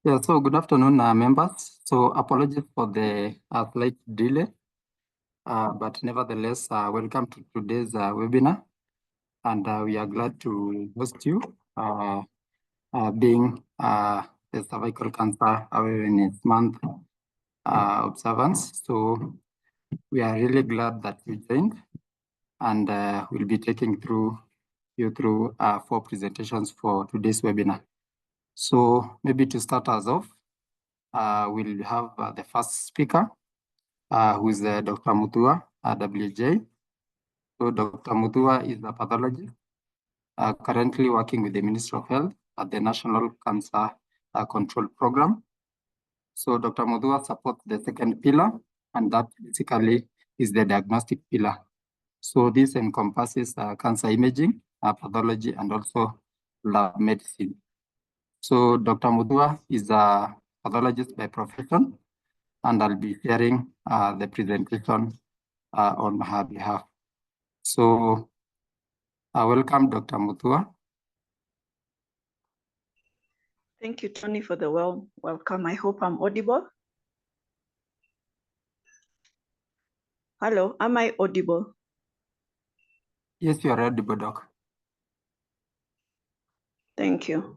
Yeah, so good afternoon, members. So apologies for the slight delay, but nevertheless, welcome to today's webinar. And we are glad to host you, being the Cervical Cancer Awareness Month observance. So we are really glad that you joined, and we'll be taking you through 4 presentations for today's webinar. So maybe to start us off, we'll have the first speaker, who is Dr. Mutua, WJ. So Dr. Mutua is a pathologist currently working with the Ministry of Health at the National Cancer Control Program. So Dr. Mutua supports the second pillar, and that basically is the diagnostic pillar. So this encompasses cancer imaging, pathology, and also lab medicine. So Dr. Mutua is a pathologist by profession, and I'll be sharing the presentation on her behalf. So welcome, Dr. Mutua. Thank you, Tony, for the welcome. I hope I'm audible. Hello, am I audible? Yes, you are audible, Doc. Thank you.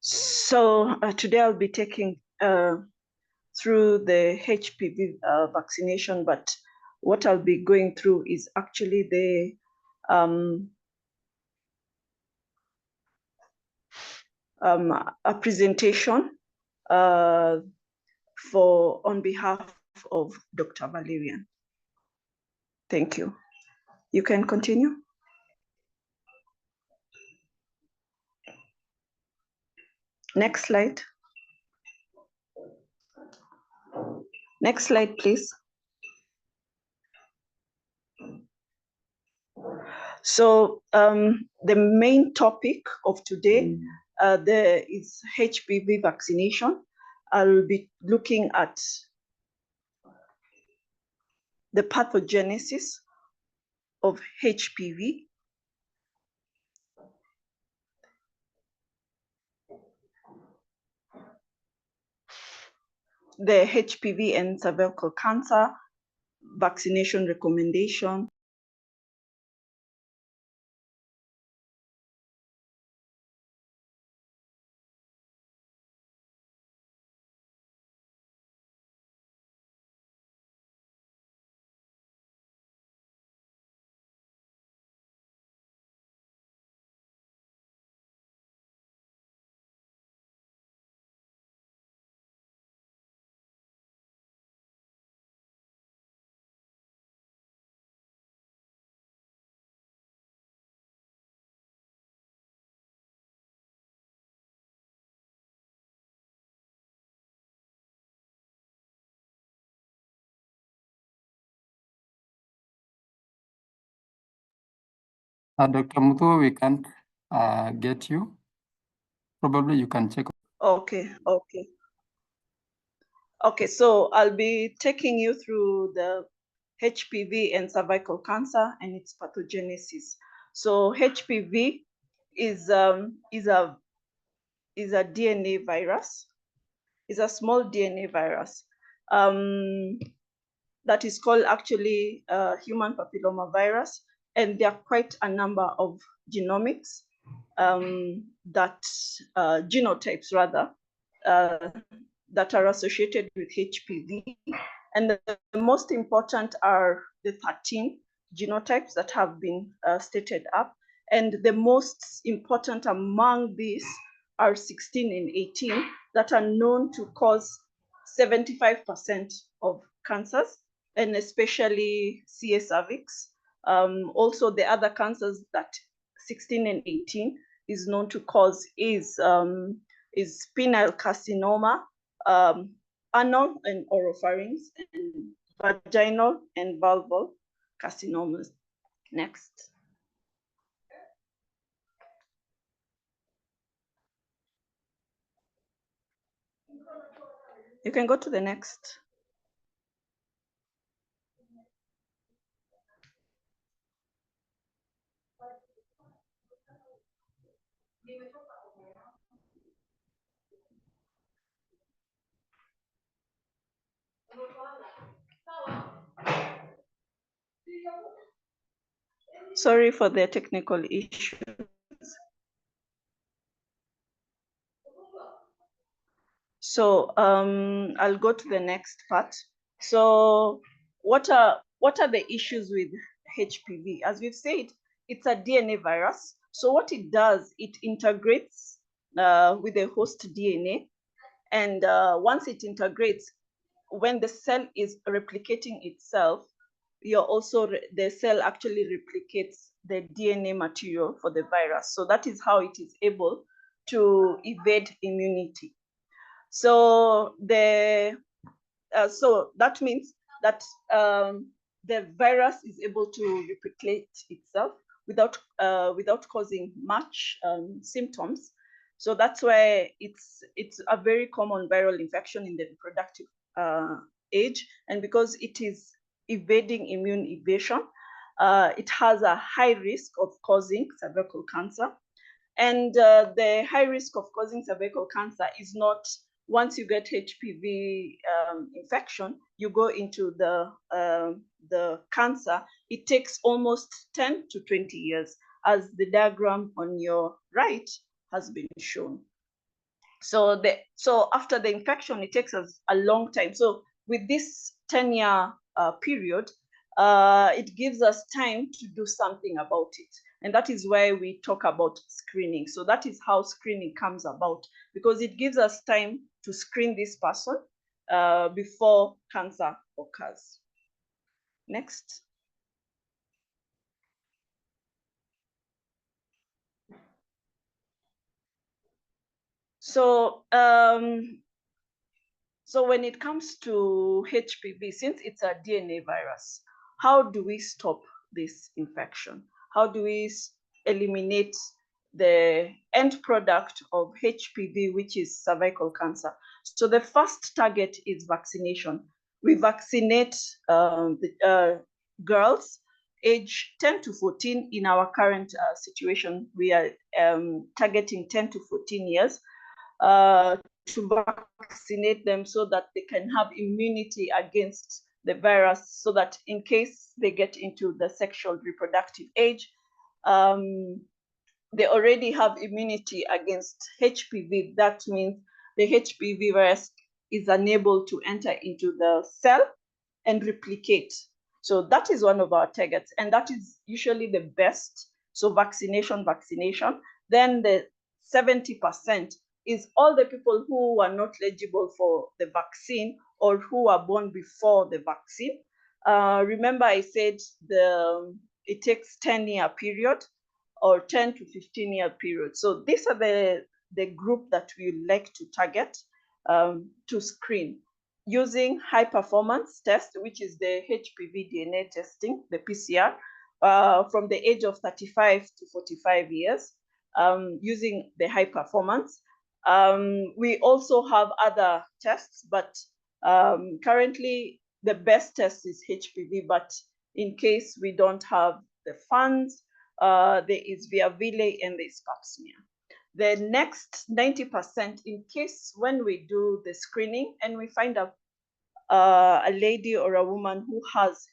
So today I'll be taking through the HPV vaccination, but what I'll be going through is actually the a presentation on behalf of Dr. Valerian. Thank you. You can continue. Next slide. Next slide, please. So the main topic of today there is HPV vaccination. I'll be looking at the pathogenesis of HPV, the HPV and cervical cancer vaccination recommendation, Dr. Mutua, we can't get you. Probably you can check. Okay. So I'll be taking you through the HPV and cervical cancer and its pathogenesis. So HPV is a DNA virus. Is a small DNA virus that is called actually human papillomavirus, and there are quite a number of genotypes that are associated with HPV. And the most important are the 13 genotypes that have been stated up. And the most important among these are 16 and 18 that are known to cause 75% of cancers, and especially CA cervix. Also, the other cancers that 16 and 18 is known to cause is penile carcinoma, anal and oropharynx, and vaginal and vulval carcinomas. Next. You can go to the next. Sorry for the technical issues. So I'll go to the next part. So what are the issues with HPV? As we've said, it's a DNA virus. So what it does, it integrates with the host DNA. And once it integrates, when the cell is replicating itself, the cell actually replicates the DNA material for the virus. So that is how it is able to evade immunity. So so that means that the virus is able to replicate itself without causing much symptoms. So that's why it's a very common viral infection in the reproductive age, and because it is evading immune evasion, it has a high risk of causing cervical cancer. And the high risk of causing cervical cancer is not once you get HPV infection, you go into the cancer. It takes almost 10 to 20 years, as the diagram on your right has been shown. So after the infection, it takes us a long time. So with this 10-year period, it gives us time to do something about it. And that is why we talk about screening. So that is how screening comes about, because it gives us time to screen this person before cancer occurs. Next. So so when it comes to HPV, since it's a DNA virus, how do we stop this infection? How do we eliminate the end product of HPV, which is cervical cancer? So the first target is vaccination. We vaccinate girls age 10 to 14. In our current situation, we are targeting 10 to 14 years. To vaccinate them so that they can have immunity against the virus, so that in case they get into the sexual reproductive age, they already have immunity against HPV. That means the HPV virus is unable to enter into the cell and replicate. So that is one of our targets, and that is usually the best. So vaccination. Then the 70% is all the people who are not eligible for the vaccine or who are born before the vaccine. Remember I said it takes 10-year period or 10 to 15-year period. So these are the group that we like to target to screen using high performance test, which is the HPV DNA testing, the PCR, from the age of 35 to 45 years, using the high performance. We also have other tests, but currently the best test is HPV, but in case we don't have the funds, there is Viavile and there is Pap smear. The next 90%, in case when we do the screening and we find a lady or a woman who has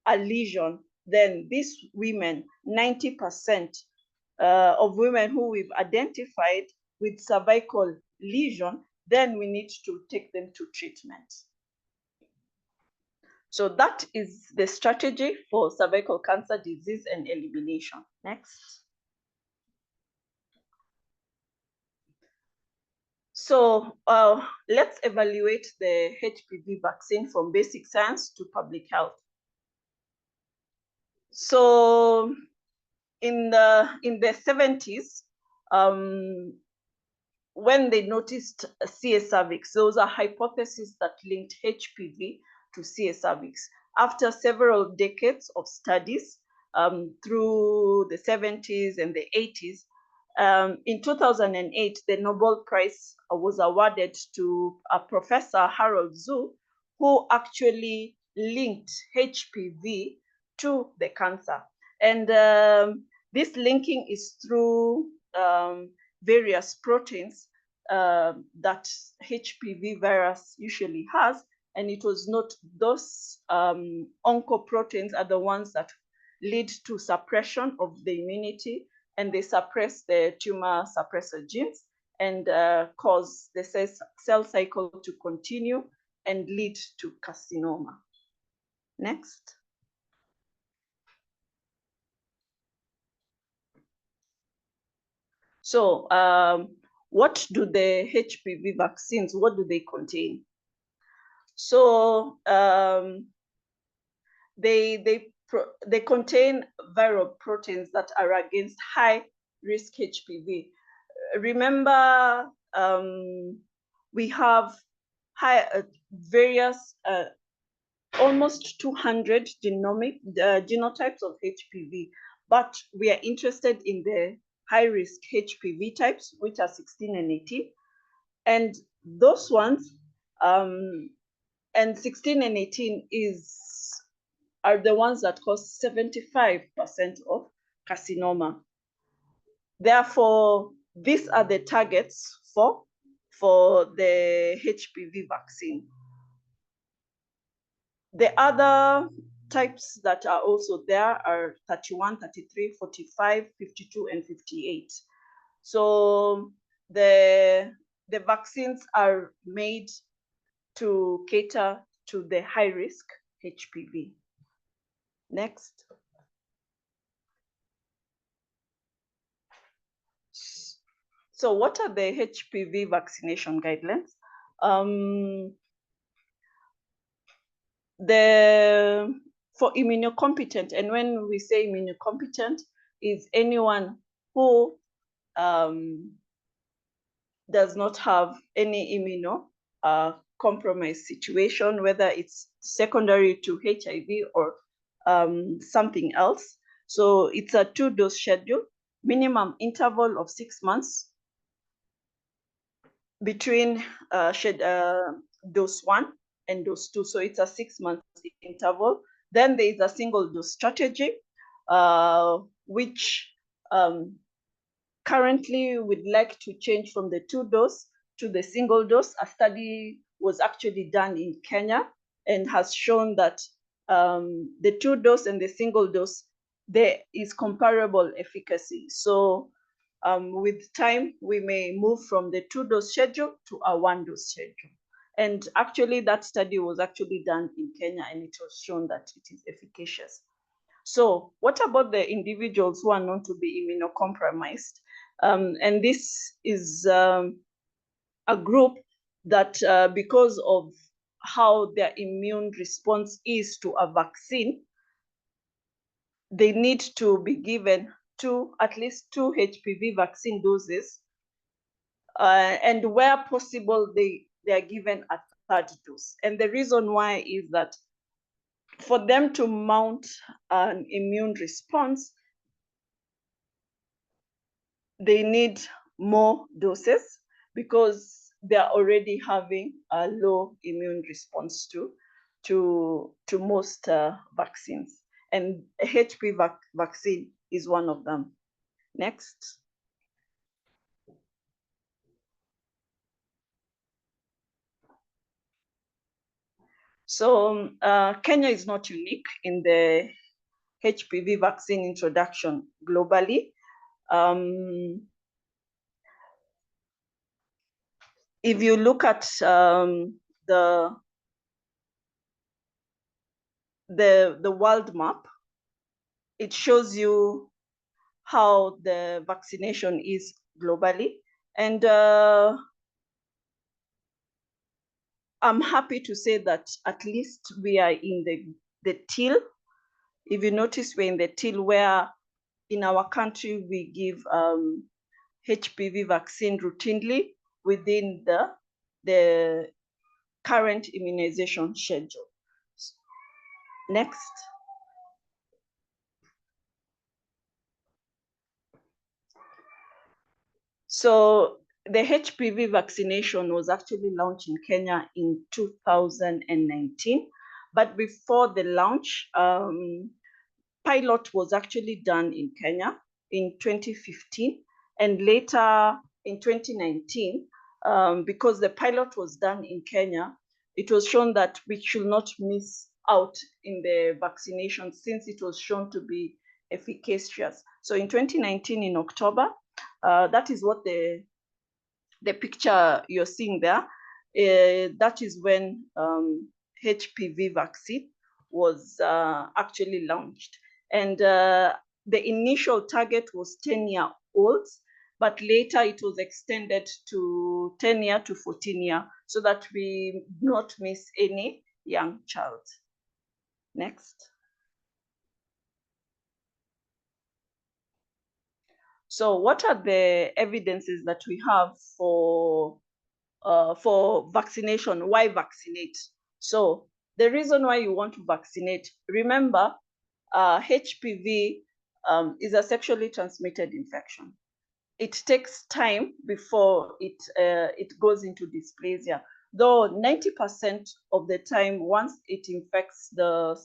a lesion, then these women, 90% of women who we've identified with cervical lesion, then we need to take them to treatment. So that is the strategy for cervical cancer disease and elimination. Next. So let's evaluate the HPV vaccine from basic science to public health. So in the 70s, when they noticed CS cervix, those are hypotheses that linked HPV to CS cervix. After several decades of studies through the 70s and the 80s, in 2008, the Nobel Prize was awarded to Professor Harold Zhu, who actually linked HPV to the cancer. And this linking is through various proteins that HPV virus usually has, and it was not those oncoproteins are the ones that lead to suppression of the immunity, and they suppress the tumor suppressor genes and cause the cell cycle to continue and lead to carcinoma. Next. So what do the HPV vaccines, what do they contain? So they contain viral proteins that are against high risk HPV. Remember, we have various almost 200 genotypes of HPV, but we are interested in the high-risk HPV types, which are 16 and 18. And those ones, and 16 and 18 are the ones that cause 75% of carcinoma. Therefore, these are the targets for the HPV vaccine. The other types that are also there are 31, 33, 45, 52, and 58. So the vaccines are made to cater to the high-risk HPV. Next. So what are the HPV vaccination guidelines? For immunocompetent, and when we say immunocompetent, is anyone who does not have any immunocompromised situation, whether it's secondary to HIV or something else. So it's a 2-dose schedule, minimum interval of 6 months between dose 1 and dose 2. So it's a 6-month interval. Then there is a single dose strategy, which currently we'd like to change from the 2-dose to the single dose. A study was actually done in Kenya and has shown that the 2-dose and the single dose, there is comparable efficacy. So with time, we may move from the 2-dose schedule to a 1-dose schedule. And actually, that study was actually done in Kenya, and it was shown that it is efficacious. So what about the individuals who are known to be immunocompromised? And this is a group that because of how their immune response is to a vaccine, they need to be given at least 2 HPV vaccine doses. And where possible, they are given a 3rd dose. And the reason why is that for them to mount an immune response, they need more doses because they're already having a low immune response to most vaccines. And a HPV vaccine is one of them. Next. So Kenya is not unique in the HPV vaccine introduction globally. If you look at the world map, it shows you how the vaccination is globally. And I'm happy to say that at least we are in the teal. If you notice, we're in the teal, where in our country we give HPV vaccine routinely within the current immunization schedule. Next. So the HPV vaccination was actually launched in Kenya in 2019. But before the launch, pilot was actually done in Kenya in 2015. And later in 2019, because the pilot was done in Kenya, it was shown that we should not miss out in the vaccination since it was shown to be efficacious. So in 2019, in October, that is what the picture you're seeing there. That is when HPV vaccine was actually launched. And the initial target was 10-year-olds, but later it was extended to 10-year to 14-year so that we not miss any young child. Next. So what are the evidences that we have for vaccination? Why vaccinate? So the reason why you want to vaccinate, remember, HPV is a sexually transmitted infection. It takes time before it goes into dysplasia. Though 90% of the time, once it infects the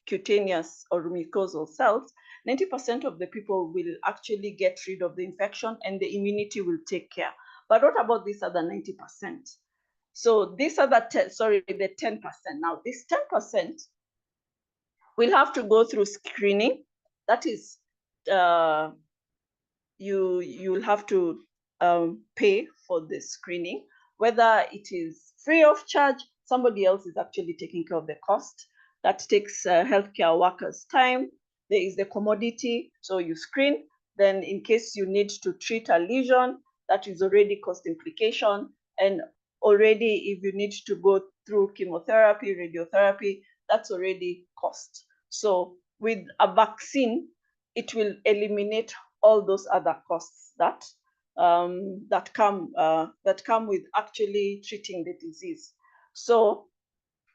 cutaneous or mucosal cells, 90% of the people will actually get rid of the infection and the immunity will take care. But what about this other 90%? So this other, the 10%. Now this 10% will have to go through screening. That is, you'll have to pay for the screening, whether it is free of charge, somebody else is actually taking care of the cost. That takes healthcare workers' time. There is the commodity, so you screen. Then in case you need to treat a lesion, that is already cost implication. And already if you need to go through chemotherapy, radiotherapy, that's already cost. So with a vaccine, it will eliminate all those other costs that come with actually treating the disease. So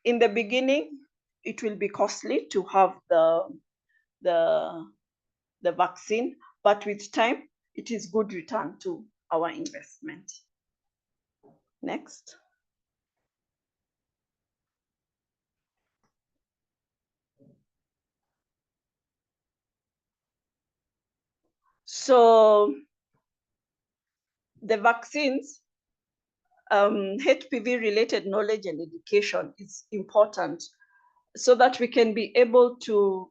in the beginning, it will be costly to have the vaccine, but with time, it is good return to our investment. Next. So the vaccines, HPV-related knowledge and education is important so that we can be able to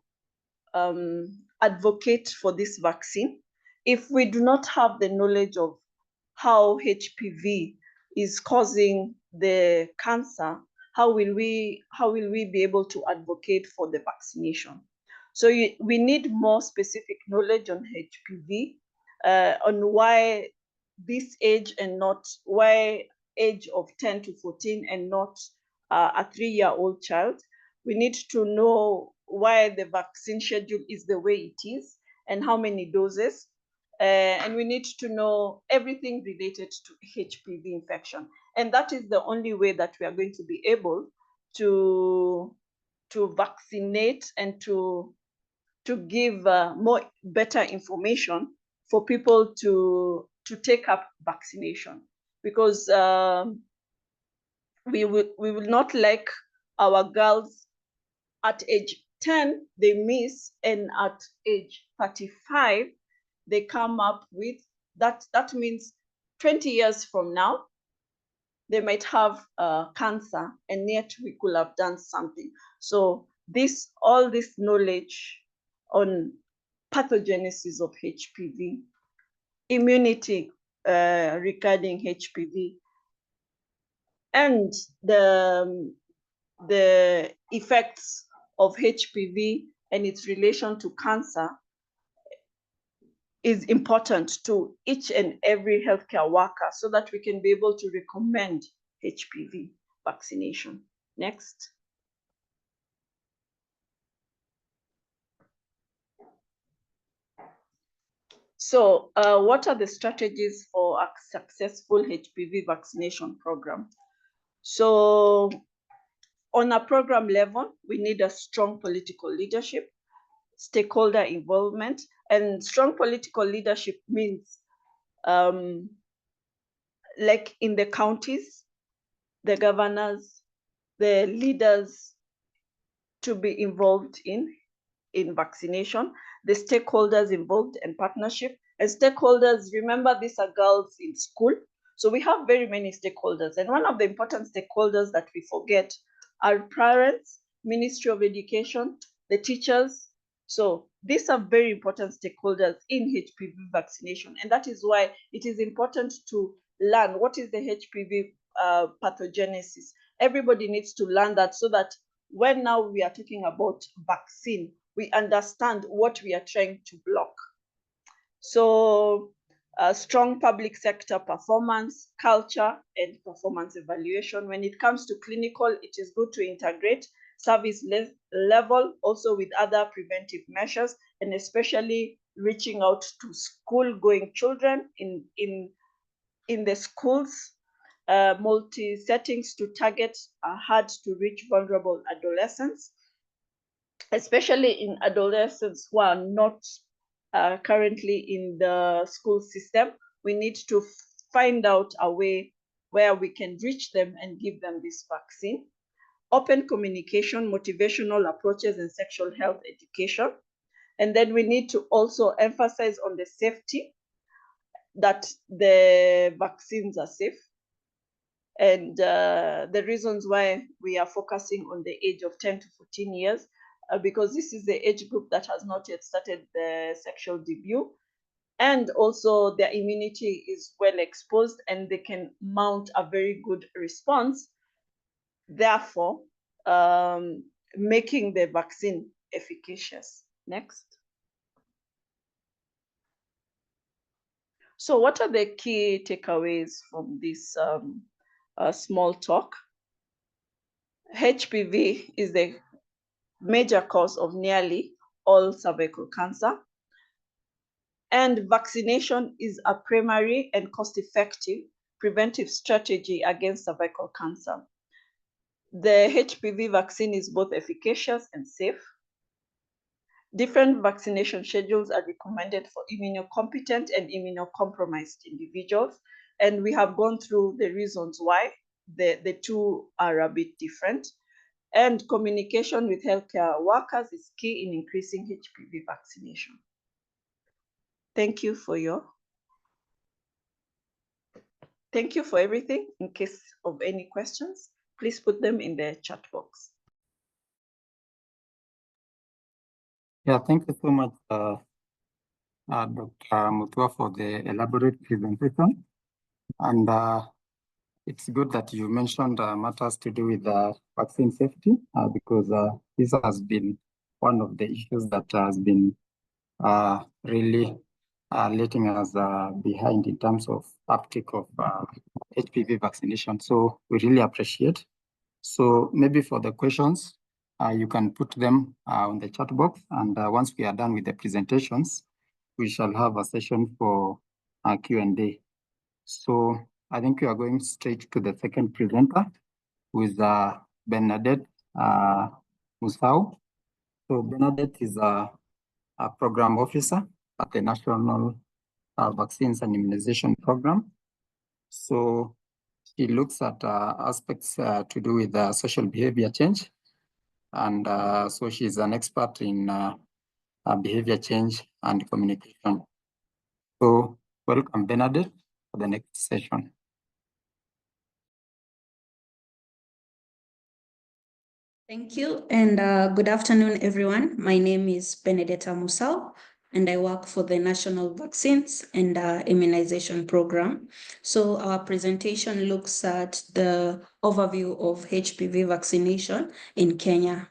advocate for this vaccine. If we do not have the knowledge of how HPV is causing the cancer, how will we be able to advocate for the vaccination? So we need more specific knowledge on HPV, on why this age and not why age of 10 to 14 and not a 3-year-old child. We need to know why the vaccine schedule is the way it is and how many doses. And we need to know everything related to HPV infection. And that is the only way that we are going to be able to vaccinate and to give better information for people to take up vaccination. Because we will not like our girls at age 10, they miss, and at age 35, they come up with that. That means 20 years from now, they might have cancer, and yet we could have done something. So all this knowledge on pathogenesis of HPV, immunity regarding HPV, and the effects of HPV and its relation to cancer is important to each and every healthcare worker so that we can be able to recommend HPV vaccination. Next. So what are the strategies for a successful HPV vaccination program? So on a program level, we need a strong political leadership, stakeholder involvement, and strong political leadership means like in the counties, the governors, the leaders to be involved in vaccination, the stakeholders involved in partnership. And stakeholders, remember, these are girls in school. So we have very many stakeholders. And one of the important stakeholders that we forget our parents, Ministry of Education, the teachers. So these are very important stakeholders in HPV vaccination. And that is why it is important to learn what is the HPV pathogenesis. Everybody needs to learn that, so that when now we are talking about vaccine, we understand what we are trying to block. So strong public sector performance, culture, and performance evaluation. When it comes to clinical, it is good to integrate service level also with other preventive measures, and especially reaching out to school-going children in the schools, multi-settings to target hard-to-reach vulnerable adolescents, especially in adolescents who are not currently in the school system. We need to find out a way where we can reach them and give them this vaccine. Open communication, motivational approaches, and sexual health education. And then we need to also emphasize on the safety, that the vaccines are safe, and the reasons why we are focusing on the age of 10 to 14 years, because this is the age group that has not yet started the sexual debut, and also their immunity is well exposed and they can mount a very good response, therefore making the vaccine efficacious. Next. So what are the key takeaways from this small talk? HPV is the major cause of nearly all cervical cancer, and vaccination is a primary and cost-effective preventive strategy against cervical cancer. The HPV vaccine is both efficacious and safe. Different vaccination schedules are recommended for immunocompetent and immunocompromised individuals, and we have gone through the reasons why the two are a bit different. And communication with healthcare workers is key in increasing HPV vaccination. Thank you for everything. In case of any questions, please put them in the chat box. Yeah, thank you so much, Dr. Mutua, for the elaborate presentation. And it's good that you mentioned matters to do with vaccine safety, because this has been one of the issues that has been really letting us behind in terms of uptake of HPV vaccination. So we really appreciate. So maybe for the questions, you can put them on the chat box, and once we are done with the presentations, we shall have a session for Q&A. So I think we are going straight to the second presenter, who is Bernadette Musau. So Bernadette is a program officer at the National Vaccines and Immunization Program. So she looks at aspects to do with social behavior change. And so she's an expert in behavior change and communication. So welcome, Bernadette, for the next session. Thank you, and good afternoon, everyone. My name is Benedetta Musau, and I work for the National Vaccines and Immunization Program. So our presentation looks at the overview of HPV vaccination in Kenya.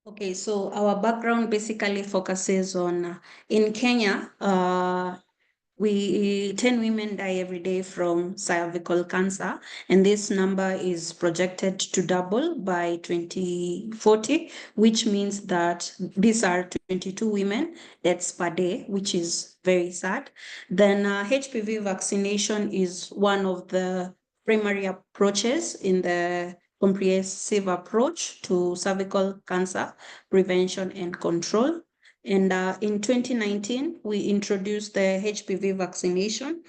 Okay, so our background basically focuses on, in Kenya, 10 women die every day from cervical cancer, and this number is projected to double by 2040, which means that these are 22 women deaths per day, which is very sad. Then HPV vaccination is one of the primary approaches in the comprehensive approach to cervical cancer prevention and control. And in 2019, we introduced the HPV vaccination,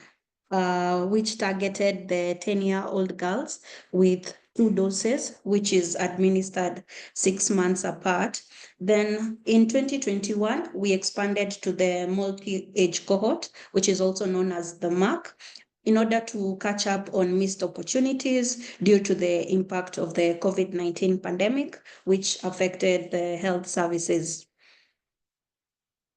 which targeted the 10-year-old girls with 2 doses, which is administered 6 months apart. Then in 2021, we expanded to the multi-age cohort, which is also known as the MAC, in order to catch up on missed opportunities due to the impact of the COVID-19 pandemic, which affected the health services.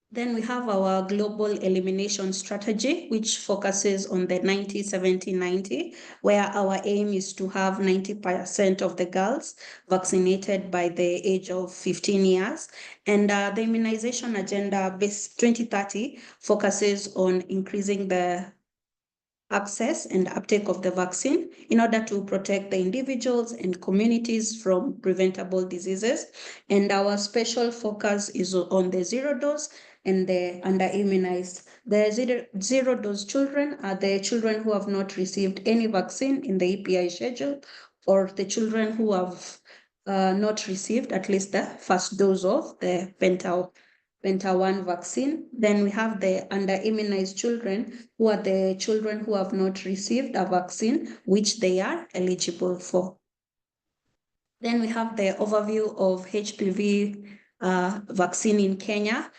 Then we have our global elimination strategy, which focuses on the 90-70-90, where our aim is to have 90% of the girls vaccinated by the age of 15 years. And the immunization agenda 2030 focuses on increasing the access and uptake of the vaccine in order to protect the individuals and communities from preventable diseases. And our special focus is on the 0 dose and the under-immunized. The zero dose children are the children who have not received any vaccine in the EPI schedule, or the children who have not received at least the first dose of the Penta-1 vaccine. Then we have the under-immunized children, who are the children who have not received a vaccine which they are eligible for. Then we have the overview of HPV vaccine in Kenya.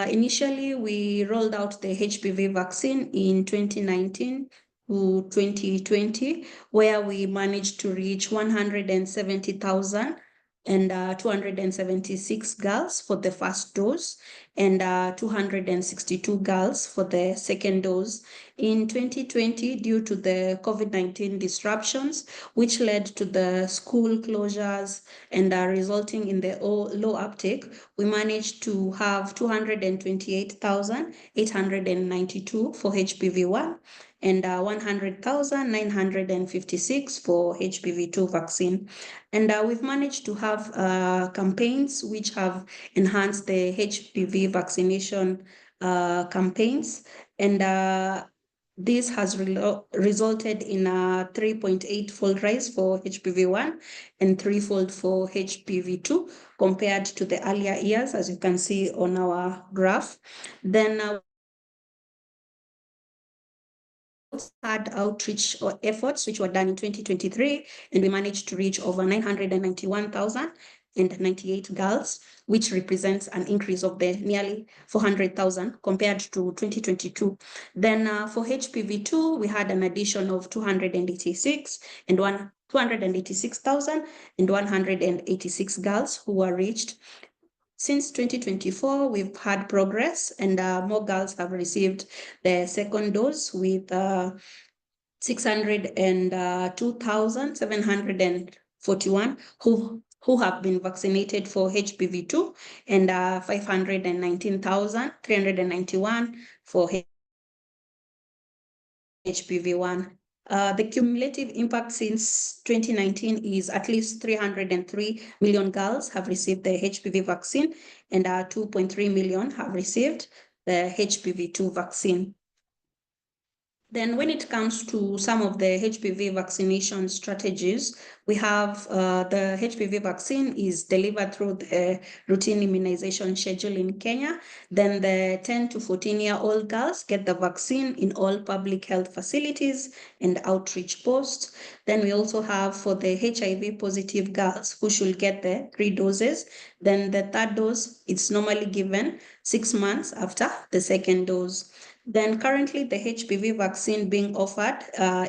Initially, we rolled out the HPV vaccine in 2019 to 2020, where we managed to reach 170,000 and 276 girls for the first dose, and 262 girls for the second dose. In 2020, due to the COVID-19 disruptions, which led to the school closures and resulting in the low uptake, we managed to have 228,892 for HPV-1 and 100,956 for HPV-2 vaccine. And we've managed to have campaigns which have enhanced the HPV vaccination campaigns, and this has resulted in a 3.8-fold rise for HPV-1 and 3-fold for HPV-2 compared to the earlier years, as you can see on our graph. Then had outreach efforts which were done in 2023, and we managed to reach over 991,098 girls, which represents an increase of the nearly 400,000 compared to 2022. Then for HPV-2, we had an addition of 286,186 girls who were reached. Since 2024, we've had progress, and more girls have received the second dose, with 602,741 who have been vaccinated for HPV-2, and 519,391 for HPV-1. The cumulative impact since 2019 is at least 303 million girls have received the HPV vaccine, and 2.3 million have received the HPV-2 vaccine. Then when it comes to some of the HPV vaccination strategies, we have the HPV vaccine is delivered through the routine immunization schedule in Kenya. Then the 10 to 14-year-old girls get the vaccine in all public health facilities and outreach posts. Then we also have for the HIV positive girls who should get the 3 doses. Then the third dose, it's normally given 6 months after the second dose. Then currently the HPV vaccine being offered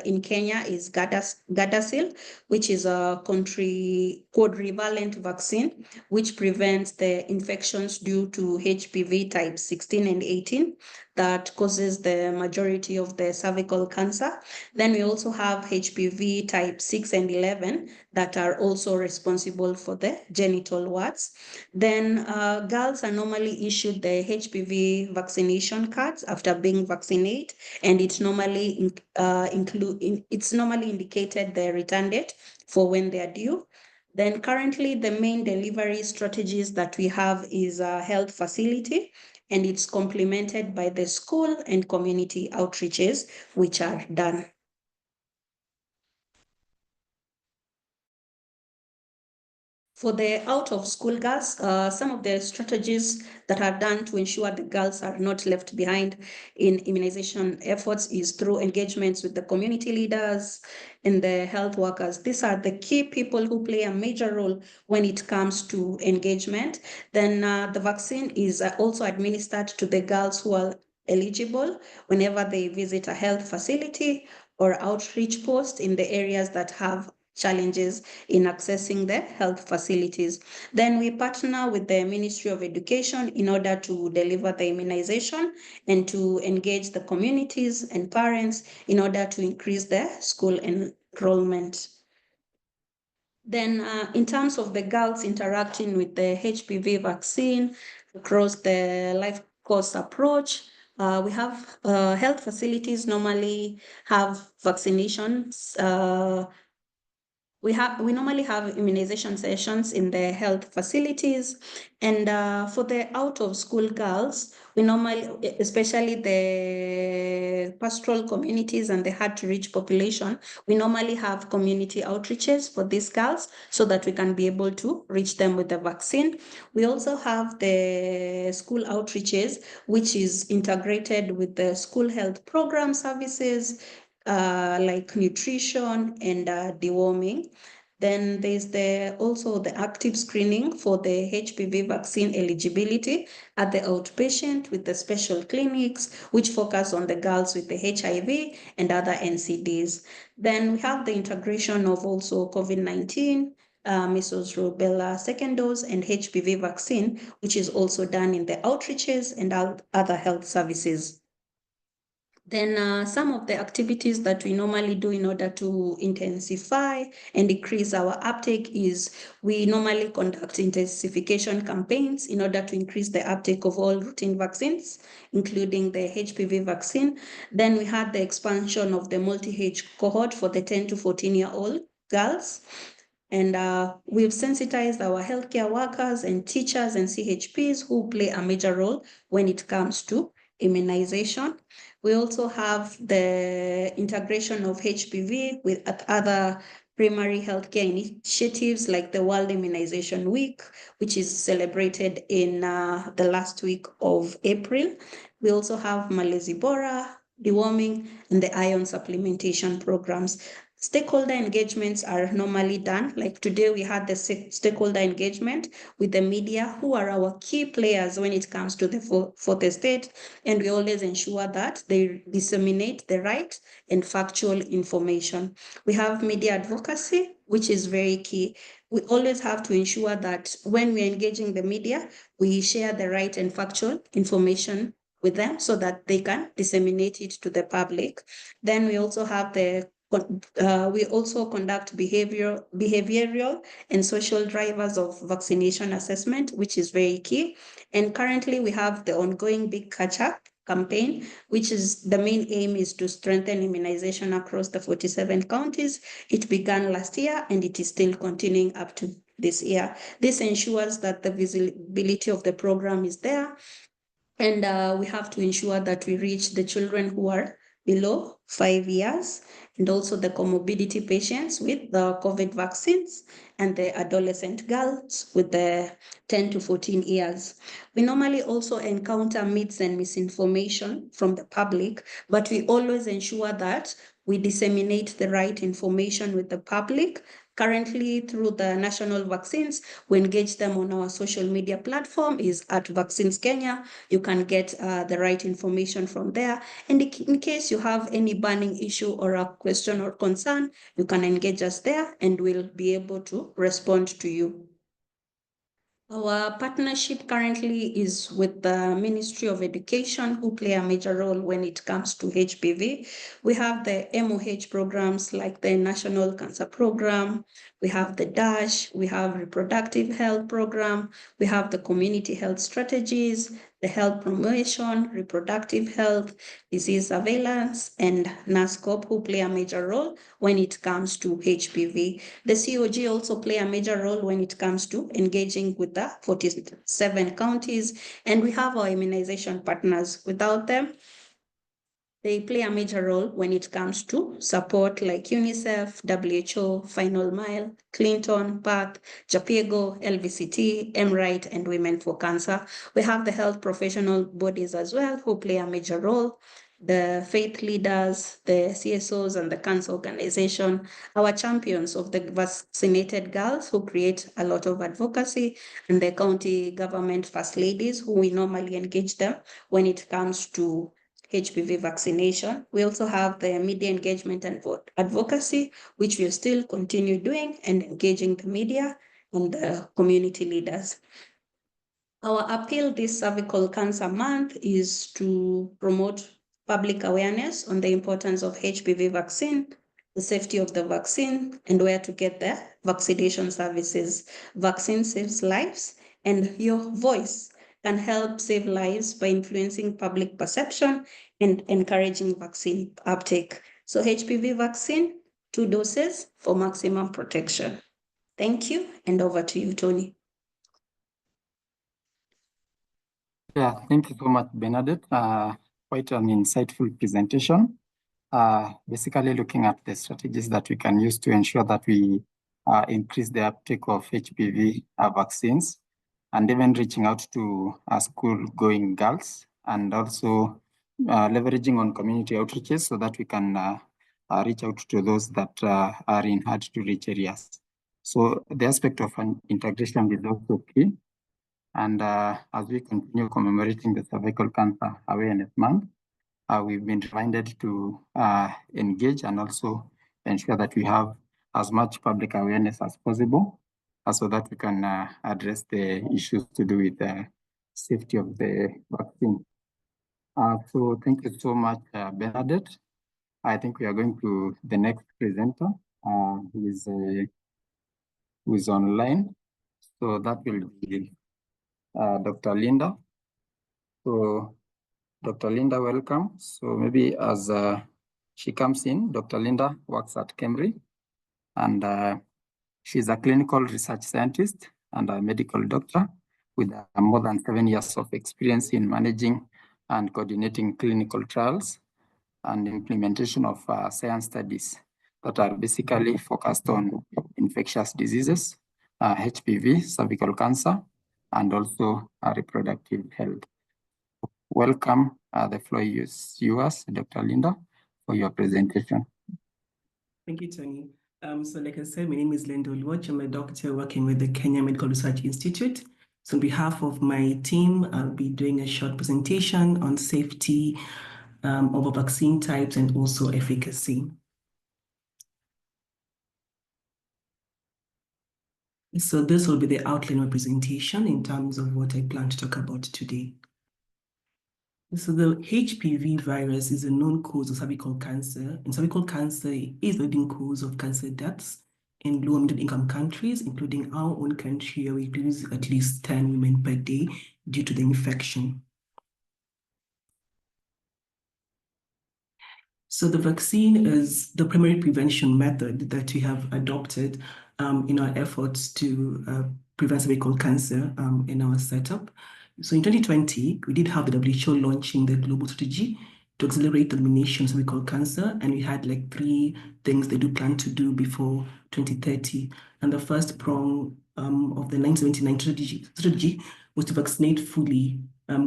in Kenya is Gardasil, which is a quadrivalent vaccine, which prevents the infections due to HPV type 16 and 18 that causes the majority of the cervical cancer. Then we also have HPV type 6 and 11 that are also responsible for the genital warts. Then girls are normally issued the HPV vaccination cards after being vaccinated, and it's normally indicated the return date for when they are due. Then currently the main delivery strategies that we have is a health facility, and it's complemented by the school and community outreaches which are done. For the out-of-school girls, some of the strategies that are done to ensure the girls are not left behind in immunization efforts is through engagements with the community leaders and the health workers. These are the key people who play a major role when it comes to engagement. Then the vaccine is also administered to the girls who are eligible whenever they visit a health facility or outreach post in the areas that have challenges in accessing the health facilities. Then we partner with the Ministry of Education in order to deliver the immunization and to engage the communities and parents in order to increase the school enrollment. Then in terms of the girls interacting with the HPV vaccine across the life course approach, we have health facilities normally have vaccinations we normally have immunization sessions in the health facilities, and for the out of school girls, we normally, especially the pastoral communities and the hard to reach population, we normally have community outreaches for these girls so that we can be able to reach them with the vaccine. We also have the school outreaches, which is integrated with the school health program services, like nutrition and deworming. Then there's also the active screening for the HPV vaccine eligibility at the outpatient with the special clinics, which focus on the girls with the HIV and other NCDs. Then we have the integration of also COVID-19, measles, rubella second dose, and HPV vaccine, which is also done in the outreaches and other health services. Then some of the activities that we normally do in order to intensify and increase our uptake is we normally conduct intensification campaigns in order to increase the uptake of all routine vaccines, including the HPV vaccine. Then we had the expansion of the multi-age cohort for the 10 to 14-year-old girls. And we've sensitized our healthcare workers and teachers and CHPs who play a major role when it comes to immunization. We also have the integration of HPV with other primary healthcare initiatives like the World Immunization Week, which is celebrated in the last week of April. We also have Malezibora, deworming, and the iron supplementation programs. Stakeholder engagements are normally done. Like today, we had the stakeholder engagement with the media, who are our key players when it comes to the fourth estate. And we always ensure that they disseminate the right and factual information. We have media advocacy, which is very key. We always have to ensure that when we're engaging the media, we share the right and factual information with them so that they can disseminate it to the public. Then we also have we also conduct behavioral and social drivers of vaccination assessment, which is very key. And currently we have the ongoing Big Catch Up campaign, which is the main aim is to strengthen immunization across the 47 counties. It began last year and it is still continuing up to this year. This ensures that the visibility of the program is there. And we have to ensure that we reach the children who are below 5 years and also the comorbidity patients with the COVID vaccines and the adolescent girls with the 10 to 14 years. We normally also encounter myths and misinformation from the public, but we always ensure that we disseminate the right information with the public. Currently, through the national vaccines, we engage them on our social media platform is at Vaccines Kenya. You can get the right information from there. And in case you have any burning issue or a question or concern, you can engage us there and we'll be able to respond to you. Our partnership currently is with the Ministry of Education, who play a major role when it comes to HPV. We have the MOH programs like the National Cancer Program, we have the DASH, we have Reproductive Health Program, we have the Community Health Strategies, the Health Promotion, Reproductive Health, Disease Surveillance, and NASCOP, who play a major role when it comes to HPV. The COG also play a major role when it comes to engaging with the 47 counties, and we have our immunization partners. Without them, They play a major role when it comes to support like UNICEF, WHO, Final Mile, Clinton, PATH, JAPIEGO, LVCT, MRIGHT, and Women for Cancer. We have the health professional bodies as well who play a major role. The faith leaders, the CSOs, and the cancer organization, our champions of the vaccinated girls who create a lot of advocacy, and the county government first ladies who we normally engage them when it comes to HPV vaccination. We also have the media engagement and advocacy, which we'll still continue doing and engaging the media and the community leaders. Our appeal this Cervical Cancer Month is to promote public awareness on the importance of HPV vaccine, the safety of the vaccine, and where to get the vaccination services. Vaccine saves lives, and your voice can help save lives by influencing public perception and encouraging vaccine uptake. So HPV vaccine, 2 doses for maximum protection. Thank you, and over to you, Tony. Yeah, thank you so much, Bernadette. Quite an insightful presentation. Basically looking at the strategies that we can use to ensure that we increase the uptake of HPV vaccines, and even reaching out to school-going girls, and also leveraging on community outreaches so that we can reach out to those that are in hard-to-reach areas. So the aspect of an integration is also key. And as we continue commemorating the Cervical Cancer Awareness Month, we've been reminded to engage and also ensure that we have as much public awareness as possible so that we can address the issues to do with the safety of the vaccine. So thank you so much, Bernadette. I think we are going to the next presenter who is online. So that will be Dr. Linda. So Dr. Linda, welcome. So maybe as she comes in, Dr. Linda works at Cambridge, and she's a clinical research scientist and a medical doctor with more than 7 years of experience in managing and coordinating clinical trials and implementation of science studies that are basically focused on infectious diseases, HPV, cervical cancer, and also reproductive health. Welcome. The floor is yours, Dr. Linda, for your presentation. Thank you, Tony. So like I said, my name is Linda Oluoch. I'm a doctor working with the Kenya Medical Research Institute. So on behalf of my team, I'll be doing a short presentation on safety of vaccine types and also efficacy. So this will be the outline of presentation in terms of what I plan to talk about today. So the HPV virus is a known cause of cervical cancer, and cervical cancer is the leading cause of cancer deaths in low and middle-income countries, including our own country, where we lose at least 10 women per day due to the infection. So the vaccine is the primary prevention method that we have adopted in our efforts to prevent cervical cancer in our setup. So in 2020, we did have the WHO launching the global strategy to accelerate the elimination of cervical cancer, and we had like 3 things they do plan to do before 2030. And the first prong of the 1979 strategy was to vaccinate fully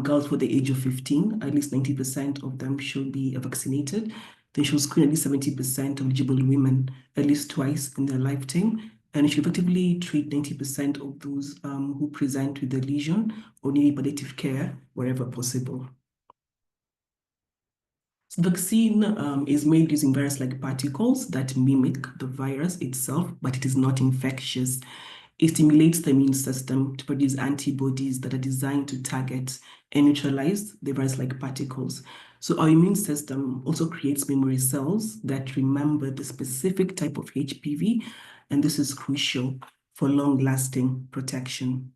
girls for the age of 15. At least 90% of them should be vaccinated. They should screen at least 70% of eligible women at least twice in their lifetime. And it should effectively treat 90% of those who present with a lesion or need palliative care wherever possible. So the vaccine is made using virus-like particles that mimic the virus itself, but it is not infectious. It stimulates the immune system to produce antibodies that are designed to target and neutralize the virus-like particles. So our immune system also creates memory cells that remember the specific type of HPV, and this is crucial for long-lasting protection.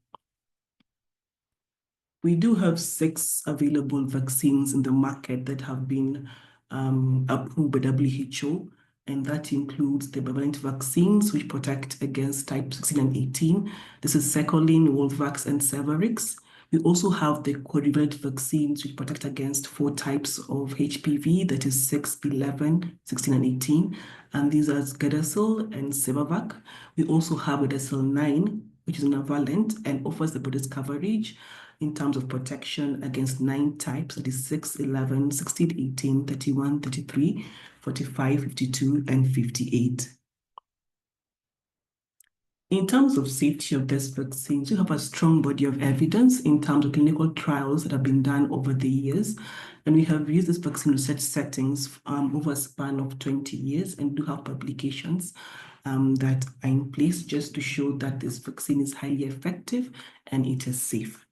We do have 6 available vaccines in the market that have been approved by WHO, and that includes the bivalent vaccines, which protect against type 16 and 18. This is Cercoline, Wolvax, and Cervarix. We also have the quadrivalent vaccines which protect against 4 types of HPV, that is 6, 11, 16, and 18. And these are Gardasil and Cervical. We also have Gardasil 9, which is monovalent and offers the broadest coverage in terms of protection against 9 types, that is 6, 11, 16, 18, 31, 33, 45, 52, and 58. In terms of safety of these vaccines, we have a strong body of evidence in terms of clinical trials that have been done over the years. And we have used this vaccine research settings over a span of 20 years and do have publications that are in place just to show that this vaccine is highly effective and it is safe.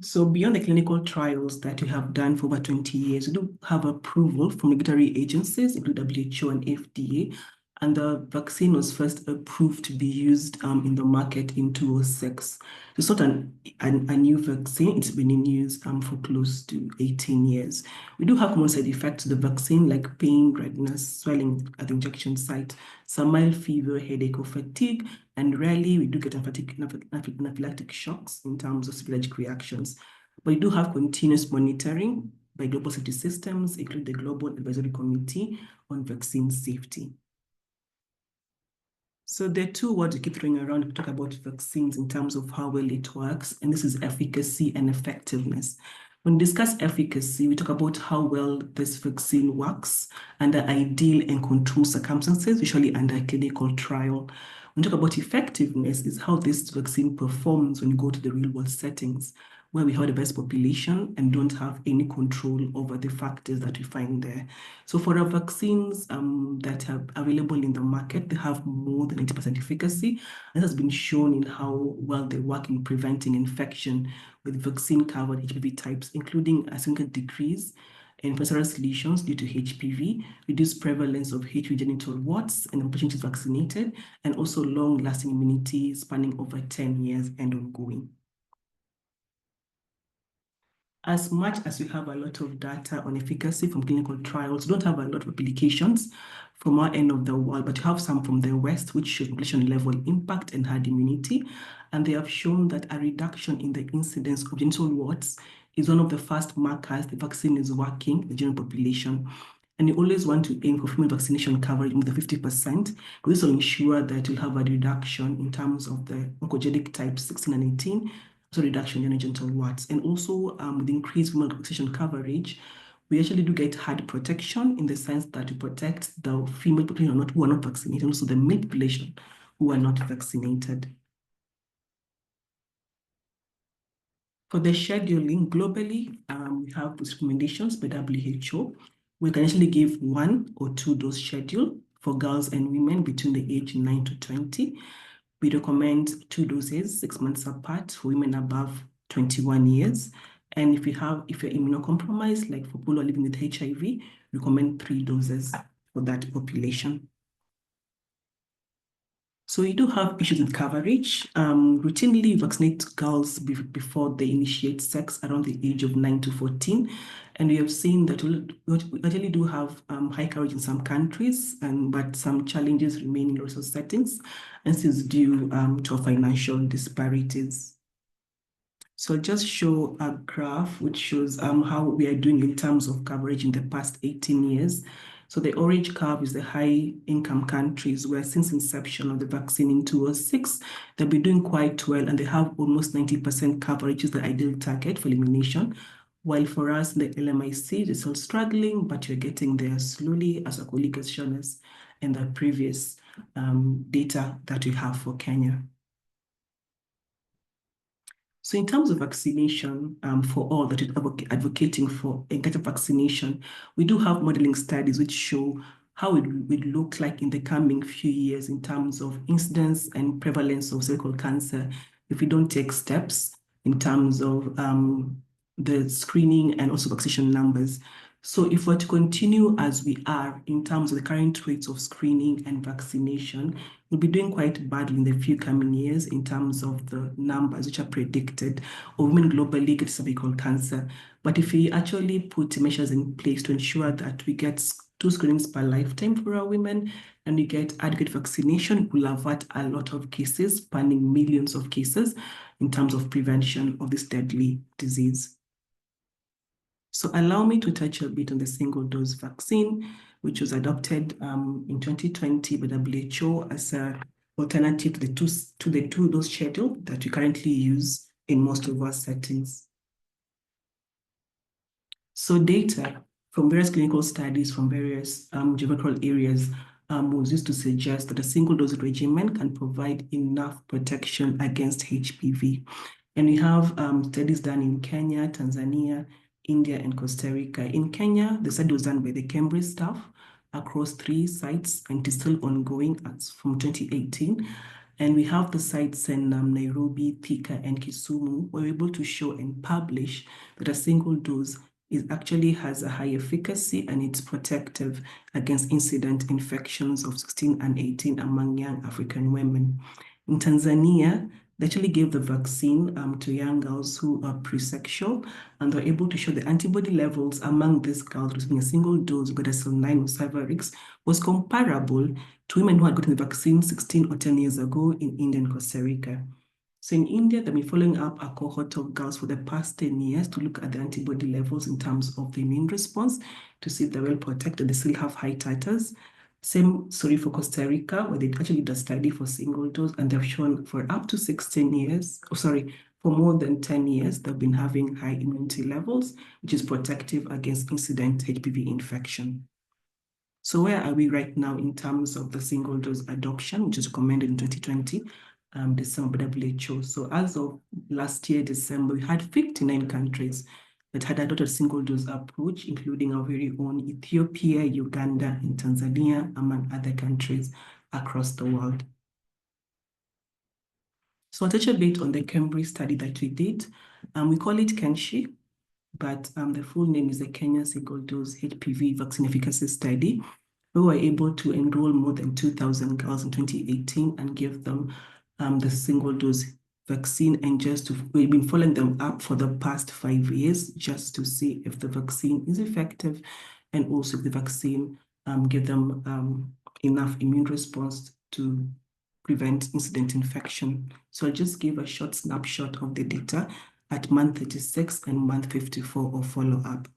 So beyond the clinical trials that we have done for over 20 years, we do have approval from regulatory agencies, including WHO and FDA, and the vaccine was first approved to be used in the market in 2006. It's not a new vaccine, it's been in use for close to 18 years. We do have common side effects to the vaccine, like pain, redness, swelling at the injection site, some mild fever, headache, or fatigue, and rarely we do get anaphylactic shocks in terms of severe allergic reactions. But we do have continuous monitoring by global safety systems, including the Global Advisory Committee on Vaccine Safety. So there are 2 words we keep throwing around to talk about vaccines in terms of how well it works, and this is efficacy and effectiveness. When we discuss efficacy, we talk about how well this vaccine works under ideal and controlled circumstances, usually under a clinical trial. When we talk about effectiveness, is how this vaccine performs when you go to the real-world settings, where we have a diverse population and don't have any control over the factors that we find there. So for our vaccines that are available in the market, they have more than 80% efficacy. This has been shown in how well they work in preventing infection with vaccine-covered HPV types, including a significant decrease in cancerous lesions due to HPV, reduced prevalence of HPV genital warts in the population is vaccinated, and also long-lasting immunity spanning over 10 years and ongoing. As much as we have a lot of data on efficacy from clinical trials, we don't have a lot of publications from our end of the world, but you have some from the West, which show population-level impact and herd immunity. And they have shown that a reduction in the incidence of genital warts is one of the first markers the vaccine is working in the general population. And you always want to aim for female vaccination coverage with the 50%. This will ensure that you'll have a reduction in terms of the oncogenic types 16 and 18, so reduction in genital warts. And also with increased female vaccination coverage, we actually do get herd protection in the sense that we protect the female population who are not vaccinated, and also the male population who are not vaccinated. For the scheduling globally, we have recommendations by WHO. We can actually give 1 or 2 dose schedule for girls and women between the age 9 to 20. We recommend 2 doses 6 months apart for women above 21 years. And if you're immunocompromised, like for people living with HIV, we recommend 3 doses for that population. So we do have issues with coverage. Routinely vaccinate girls before they initiate sex around the age of 9 to 14. And we have seen that we actually do have high coverage in some countries, but some challenges remain in resource settings. And this is due to financial disparities. So I'll just show a graph which shows how we are doing in terms of coverage in the past 18 years. So the orange curve is the high-income countries where since inception of the vaccine in 2006, they've been doing quite well and they have almost 90% coverage is the ideal target for elimination. While for us, the LMIC is still struggling, but you're getting there slowly, as our colleague has shown us in the previous data that we have for Kenya. So in terms of vaccination, for all that are advocating for effective vaccination, we do have modeling studies which show how it would look like in the coming few years in terms of incidence and prevalence of cervical cancer if we don't take steps in terms of the screening and also vaccination numbers. So if we're to continue as we are in terms of the current rates of screening and vaccination, we'll be doing quite badly in the few coming years in terms of the numbers which are predicted of women globally get cervical cancer. But if we actually put measures in place to ensure that we get 2 screenings per lifetime for our women, and you get adequate vaccination, will avert a lot of cases, spanning millions of cases in terms of prevention of this deadly disease. So allow me to touch a bit on the single-dose vaccine, which was adopted in 2020 by WHO as an alternative to the two-dose schedule that we currently use in most of our settings. So data from various clinical studies from various geographical areas was used to suggest that a single-dose regimen can provide enough protection against HPV. And we have studies done in Kenya, Tanzania, India, and Costa Rica. In Kenya, the study was done by the Cambridge staff across 3 sites, and it is still ongoing from 2018. And we have the sites in Nairobi, Thika, and Kisumu. We're able to show and publish that a single dose actually has a high efficacy, and it's protective against incident infections of 16 and 18 among young African women. In Tanzania, they actually gave the vaccine to young girls who are pre-sexual, and they're able to show the antibody levels among these girls receiving a single dose of Gardasil-9 or Cervarix was comparable to women who had gotten the vaccine 16 or 10 years ago in India and Costa Rica. So in India, they've been following up a cohort of girls for the past 10 years to look at the antibody levels in terms of the immune response to see if they're well protected, they still have high titers. Same story for Costa Rica, where they actually did a study for single dose, and they've shown for up to 16 years, for more than 10 years, they've been having high immunity levels, which is protective against incident HPV infection. So where are we right now in terms of the single dose adoption, which is recommended in 2020, December by WHO? So as of last year, December, we had 59 countries that had adopted a single-dose approach, including our very own Ethiopia, Uganda, and Tanzania, among other countries across the world. So I'll touch a bit on the Cambridge study that we did. We call it KENSHI, but the full name is the Kenya Single-Dose HPV Vaccine Efficacy Study. We were able to enroll more than 2,000 girls in 2018 and give them the single-dose vaccine, and we've been following them up for the past 5 years just to see if the vaccine is effective, and also if the vaccine give them enough immune response to prevent incident infection. So I'll just give a short snapshot of the data at month 36 and month 54 of follow-up.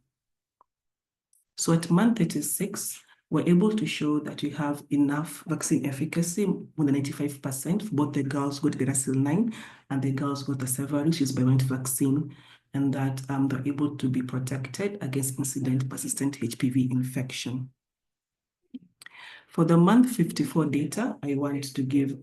So at month 36, we're able to show that we have enough vaccine efficacy, more than 95%, for both the girls who got Gardasil-9 and the girls who got the Cervarix, which is bivalent vaccine, and that they're able to be protected against incident persistent HPV infection. For the month 54 data, I want to give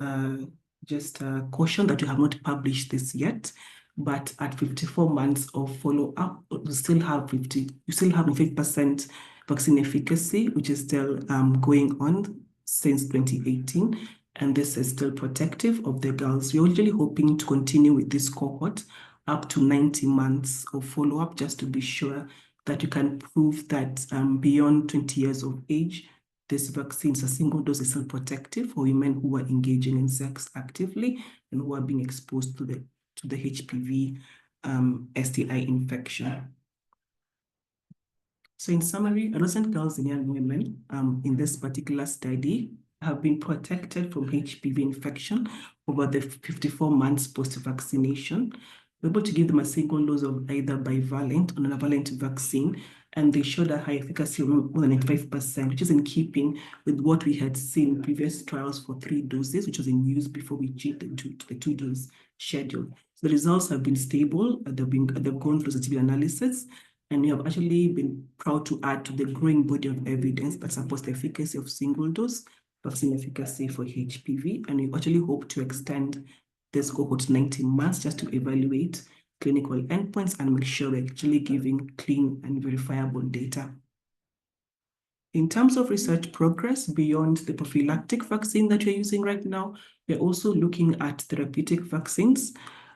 just a caution that we have not published this yet, but at 54 months of follow-up, you still have 5% vaccine efficacy, which is still going on since 2018, and this is still protective of the girls. We're usually hoping to continue with this cohort up to 90 months of follow-up, just to be sure that you can prove that beyond 20 years of age, this vaccine, a single dose, is still protective for women who are engaging in sex actively and who are being exposed to the HPV STI infection. So in summary, adolescent girls and young women in this particular study have been protected from HPV infection over the 54 months post-vaccination. We're able to give them a single dose of either bivalent or monovalent vaccine, and they showed a high efficacy of more than 95%, which is in keeping with what we had seen in previous trials for 3 doses, which was in use before we changed to the 2-dose schedule. So the results have been stable. They've gone through sensitivity analysis, and we have actually been proud to add to the growing body of evidence that supports the efficacy of single-dose vaccine efficacy for HPV, and we actually hope to extend this cohort to 90 months just to evaluate clinical endpoints and make sure we're actually giving clean and verifiable data. In terms of research progress beyond the prophylactic vaccine that we're using right now, we're also looking at therapeutic vaccines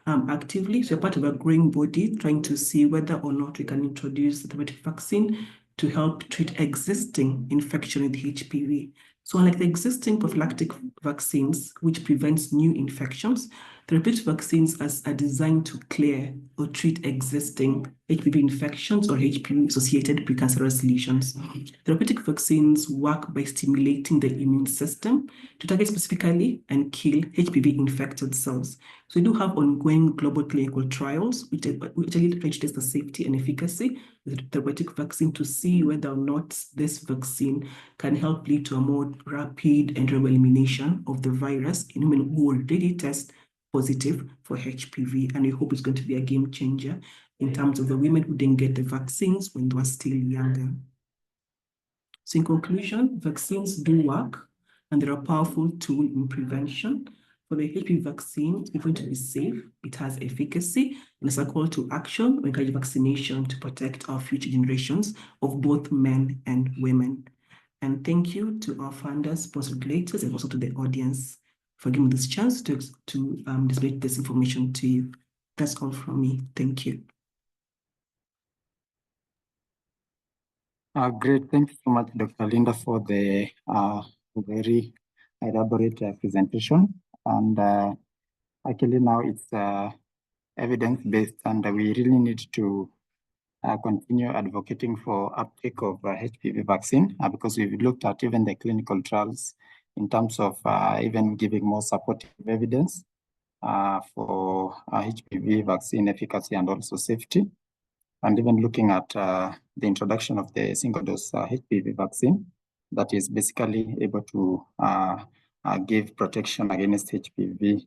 actively. So we're part of a growing body trying to see whether or not we can introduce the therapeutic vaccine to help treat existing infection with HPV. So unlike the existing prophylactic vaccines, which prevents new infections, Therapeutic vaccines are designed to clear or treat existing HPV infections or HPV-associated precancerous lesions. Therapeutic vaccines work by stimulating the immune system to target specifically and kill HPV-infected cells. So we do have ongoing global clinical trials which actually try to test the safety and efficacy of the therapeutic vaccine to see whether or not this vaccine can help lead to a more rapid and durable elimination of the virus in women who already test positive for HPV, and we hope it's going to be a game changer in terms of the women who didn't get the vaccines when they were still younger. So in conclusion, vaccines do work, and they're a powerful tool in prevention. For the HPV vaccine, it's going to be safe, it has efficacy, and it's a call to action. We encourage vaccination to protect our future generations of both men and women. And thank you to our funders, sponsor regulators, and also to the audience for giving me this chance to display this information to you. That's all from me. Thank you. Great. Thank you so much, Dr. Linda, for the very elaborate presentation. And actually now it's evidence-based, and we really need to continue advocating for uptake of HPV vaccine because we've looked at even the clinical trials in terms of even giving more supportive evidence for HPV vaccine efficacy and also safety, and even looking at the introduction of the single-dose HPV vaccine that is basically able to give protection against HPV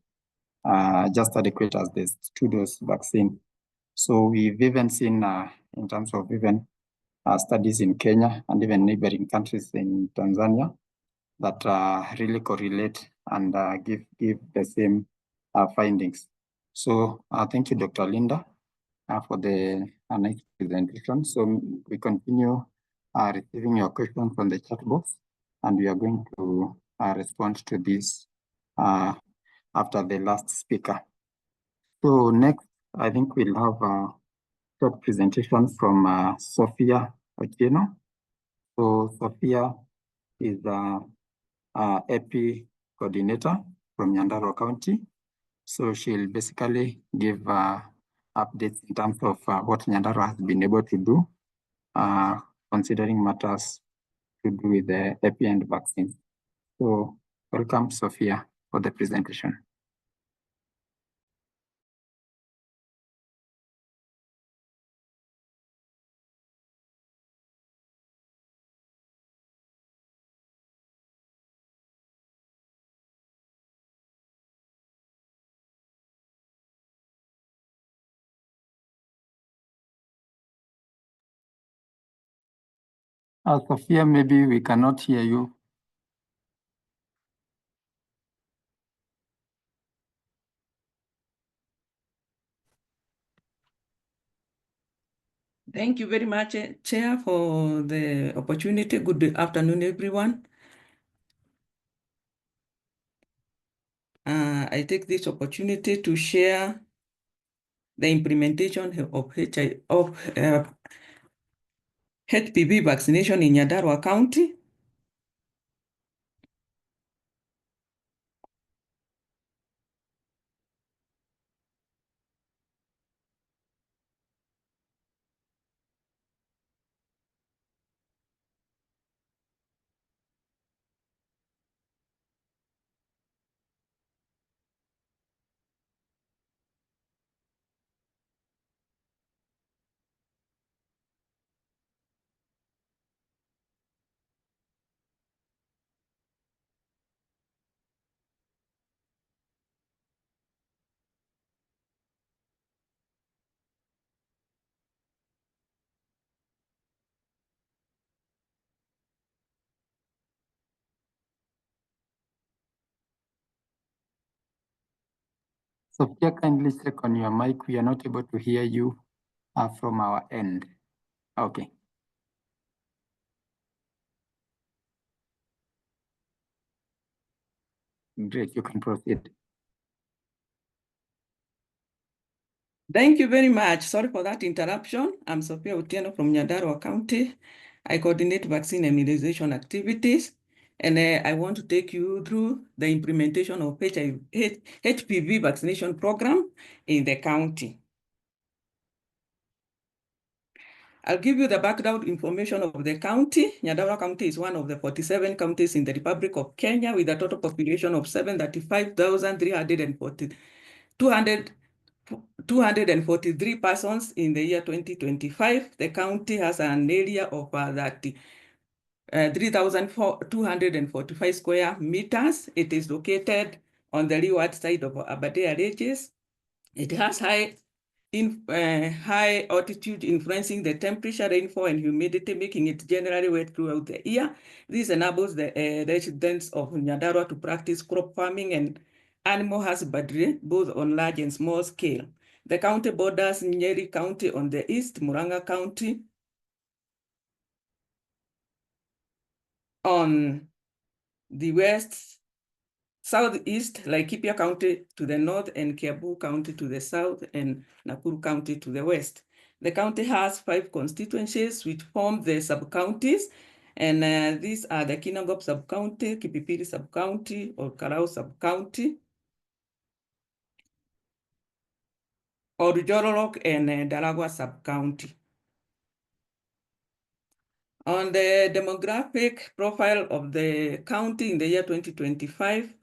just adequate as this two-dose vaccine. So we've even seen in terms of even studies in Kenya and even neighboring countries in Tanzania that really correlate and give the same findings. So thank you, Dr. Linda, for the nice presentation. So we continue receiving your questions from the chat box, and we are going to respond to this after the last speaker. So next, I think we'll have a short presentation from Sophia Otieno. So Sophia is EP coordinator from Nyandarua County. So she'll basically give updates in terms of what Nyandarua has been able to do, considering matters to do with the EP and vaccine. So welcome, Sophia, for the presentation. Sophia, maybe we cannot hear you. Thank you very much, Chair, for the opportunity. Good afternoon, everyone. I take this opportunity to share the implementation of HPV vaccination in Nyandarua County. Sophia, kindly check on your mic. We are not able to hear you from our end. Okay. Great, you can proceed. Thank you very much. Sorry for that interruption. I'm Sophia Otieno from Nyandarua County. I coordinate vaccine immunization activities. And I want to take you through the implementation of HPV vaccination program in the county. I'll give you the background information of the county. Nyandarua County is one of the 47 counties in the Republic of Kenya with a total population of 243 persons in the year 2025. The county has an area of 3,245 square meters. It is located on the leeward side of Aberdare Ranges. It has high altitude influencing the temperature, rainfall, and humidity, making it generally wet throughout the year. This enables the residents of Nyandarua to practice crop farming and animal husbandry, both on large and small scale. The county borders Nyeri County on the east, Murang'a County on the west, southeast, Laikipia County to the north, and Kiambu County to the south, and Nakuru County to the west. The county has 5 constituencies which form the sub-counties, and these are the Kinangop sub-county, Kipipiri sub-county, Olkarau sub-county, Oljororok, and Daragwa sub-county. On the demographic profile of the county in the year 2025,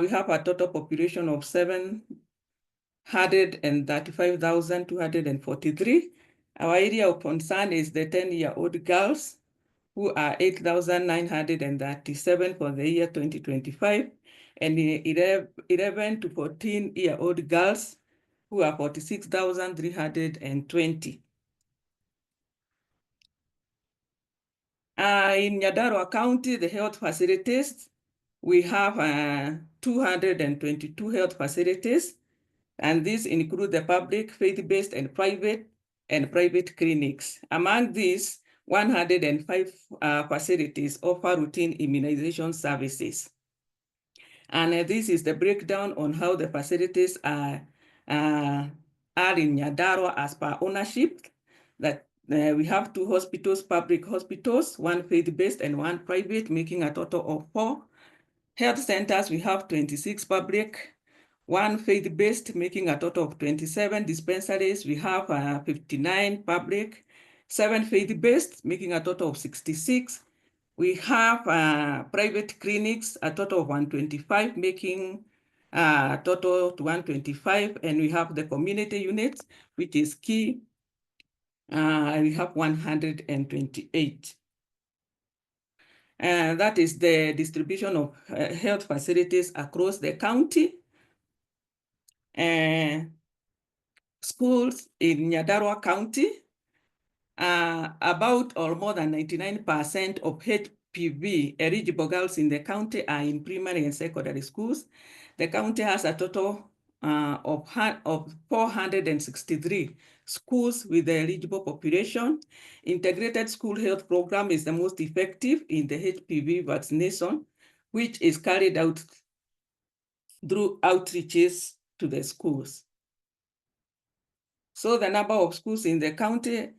we have a total population of 735,243. Our area of concern is the 10-year-old girls, who are 8,937 for the year 2025, and the 11 to 14-year-old girls, who are 46,320. In Nyandarua County, the health facilities, we have 222 health facilities, and these include the public, faith-based, and private clinics. Among these, 105 facilities offer routine immunization services. And this is the breakdown on how the facilities are in Nyandarua as per ownership. That we have 2 hospitals, public hospitals, 1 faith-based and 1 private, making a total of 4. Health centers, we have 26 public, 1 faith-based, making a total of 27. Dispensaries, we have 59 public, 7 faith-based, making a total of 66. We have private clinics, a total of 125, making a total to 125. And we have the community units, which is key. We have 128. That is the distribution of health facilities across the county. Schools in Nyandarua County, about or more than 99% of HPV eligible girls in the county are in primary and secondary schools. The county has a total of 463 schools with the eligible population. Integrated school health program is the most effective in the HPV vaccination, which is carried out through outreaches to the schools. So the number of schools in the county,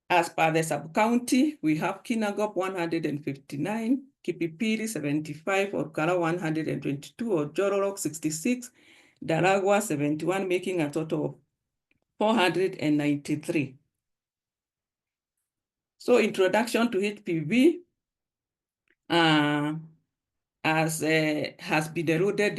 as per the sub-county, we have Kinangop 159, Kipipiri 75, Olkarau 122, Oljororok 66, Daragwa 71, making a total of 493. So introduction to HPV, as has been eroded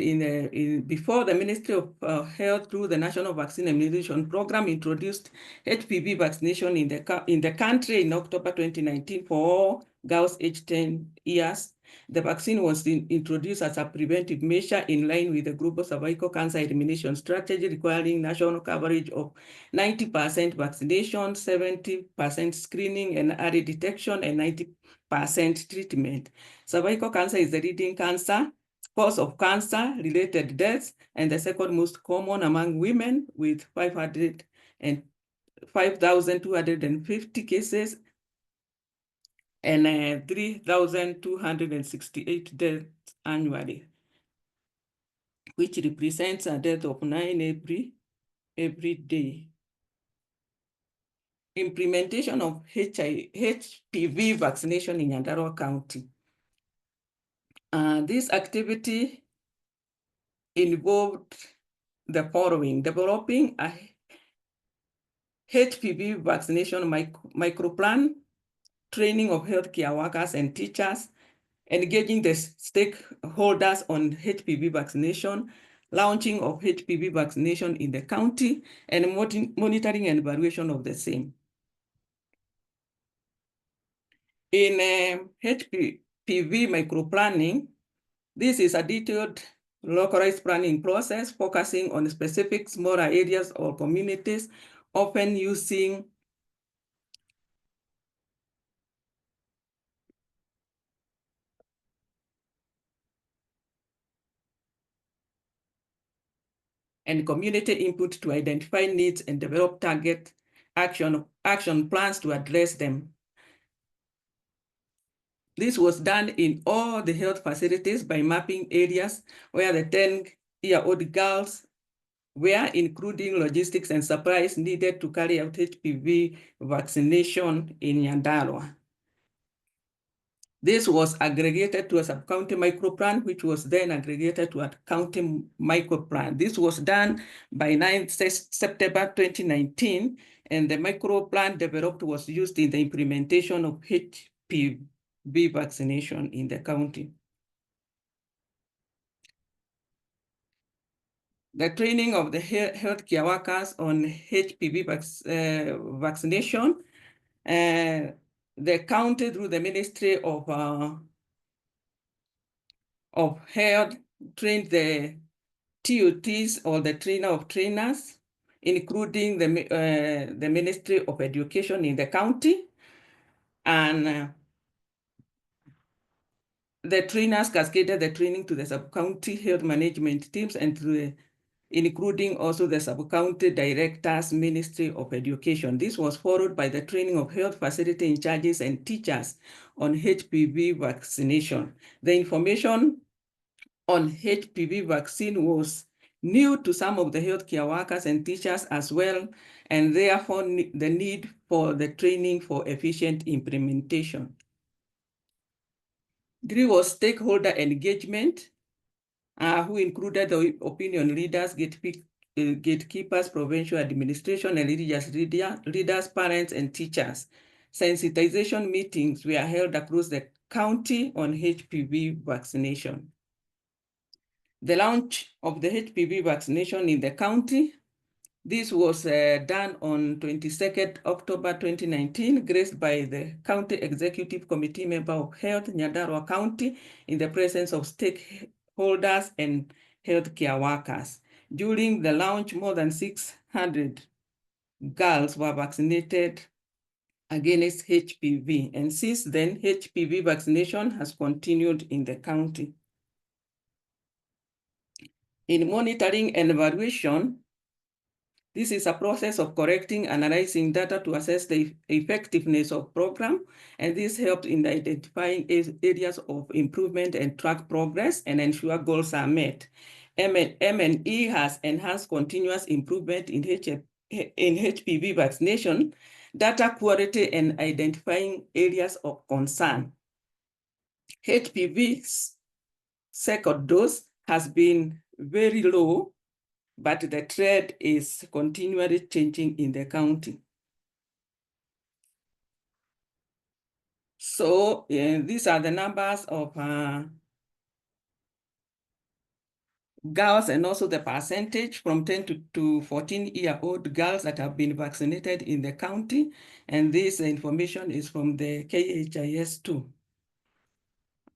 before, the Ministry of Health through the National Vaccine Immunization Program introduced HPV vaccination in the country in October 2019 for all girls aged 10 years. The vaccine was introduced as a preventive measure in line with the global cervical cancer elimination strategy, requiring national coverage of 90% vaccination, 70% screening and early detection, and 90% treatment. Cervical cancer is the leading cancer cause of cancer-related deaths and the second most common among women, with 5,250 cases and 3,268 deaths annually, which represents a death of 9 every day. Implementation of HPV vaccination in Nyandarua County. This activity involved the following: developing a HPV vaccination microplan, training of healthcare workers and teachers, engaging the stakeholders on HPV vaccination, launching of HPV vaccination in the county, and monitoring and evaluation of the same. In HPV microplanning, this is a detailed localized planning process focusing on specific smaller areas or communities, often using and community input to identify needs and develop target action plans to address them. This was done in all the health facilities by mapping areas where the 10-year-old girls were, including logistics and supplies needed to carry out HPV vaccination in Nyandarua. This was aggregated to a sub-county microplan, which was then aggregated to a county microplan. This was done by 9 September 2019, and the microplan developed was used in the implementation of HPV vaccination in the county. The training of the healthcare workers on HPV vaccination, the county through the Ministry of Health trained the TOTs, or the trainer of trainers, including the Ministry of Education in the county, and the trainers cascaded the training to the sub-county health management teams and to the, including also the sub-county directors, Ministry of Education. This was followed by the training of health facility in charges and teachers on HPV vaccination. The information on HPV vaccine was new to some of the healthcare workers and teachers as well, and therefore the need for the training for efficient implementation. 3 was stakeholder engagement, who included the opinion leaders, gatekeepers, provincial administration, and religious leaders, parents, and teachers. Sensitization meetings were held across the county on HPV vaccination. The launch of the HPV vaccination in the county, this was done on 22nd October 2019, graced by the County Executive Committee member of Health, Nyandarua County, in the presence of stakeholders and healthcare workers. During the launch, more than 600 girls were vaccinated against HPV, and since then, HPV vaccination has continued in the county. In monitoring and evaluation, this is a process of collecting, analyzing data to assess the effectiveness of program, and this helped in identifying areas of improvement and track progress and ensure goals are met. M&E has enhanced continuous improvement in HPV vaccination, data quality, and identifying areas of concern. HPV's second dose has been very low, but the trend is continually changing in the county. So these are the numbers of girls, and also the percentage from 10 to 14-year-old girls that have been vaccinated in the county. And this information is from the KHIS too.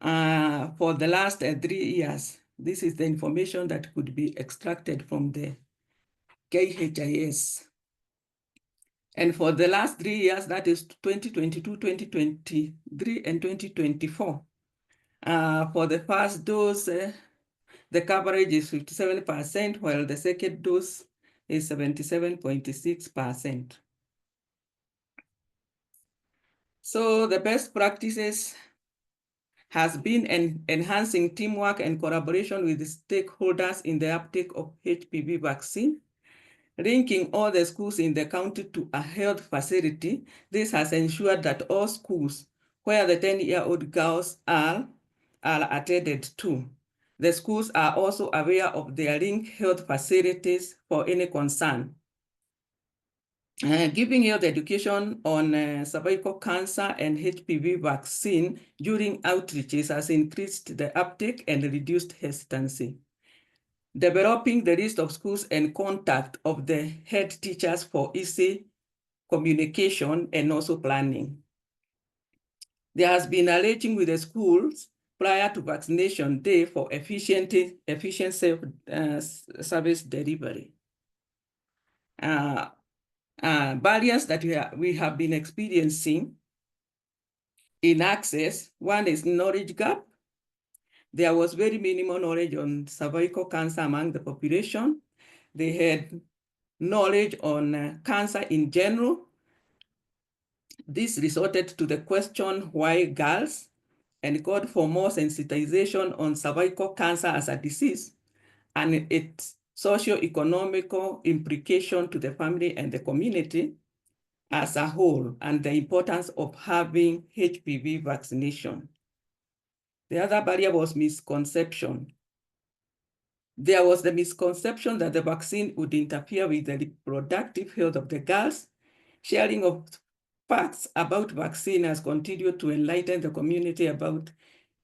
For the last 3 years, this is the information that could be extracted from the KHIS. And for the last 3 years, that is 2022, 2023, and 2024, for the first dose, the coverage is 57%, while the second dose is 77.6%. So the best practices has been enhancing teamwork and collaboration with the stakeholders in the uptake of HPV vaccine, linking all the schools in the county to a health facility. This has ensured that all schools where the 10-year-old girls are are attended to. The schools are also aware of their linked health facilities for any concern. Giving health education on cervical cancer and HPV vaccine during outreaches has increased the uptake and reduced hesitancy. Developing the list of schools and contact of the head teachers for easy communication and also planning. There has been arranging with the schools prior to vaccination day for efficient service delivery. Barriers that we have been experiencing in access, one is knowledge gap. There was very minimal knowledge on cervical cancer among the population. They had knowledge on cancer in general. This resulted to the question, why girls? And called for more sensitization on cervical cancer as a disease and its socio-economical implication to the family and the community as a whole, and the importance of having HPV vaccination. The other barrier was misconception. There was the misconception that the vaccine would interfere with the reproductive health of the girls. Sharing of facts about vaccine has continued to enlighten the community about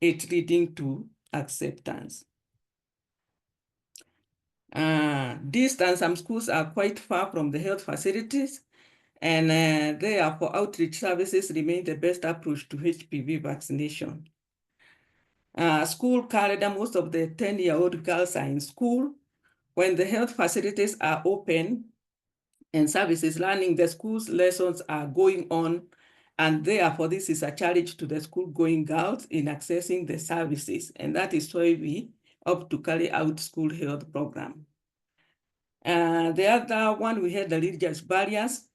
it, leading to acceptance. Distance, some schools are quite far from the health facilities, and therefore outreach services remain the best approach to HPV vaccination. School calendar, most of the 10-year-old girls are in school. When the health facilities are open and services learning, the school's lessons are going on, and therefore this is a challenge to the school-going girls in accessing the services, and that is why we opt to carry out school health program. The other one, we had the religious barriers.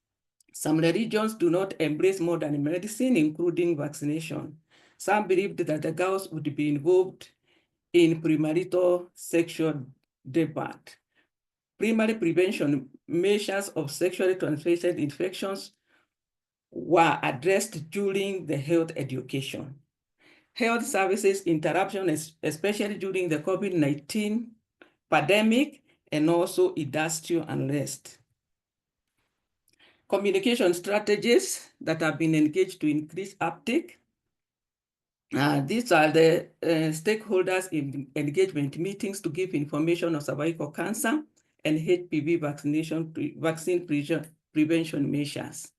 Some religions do not embrace modern medicine, including vaccination. Some believed that the girls would be involved in premarital sexual debate. Primary prevention measures of sexually transmitted infections were addressed during the health education. Health services interruption, especially during the COVID-19 pandemic, and also industrial unrest. Communication strategies that have been engaged to increase uptake. These are the stakeholders in engagement meetings to give information on cervical cancer and HPV vaccine prevention measures.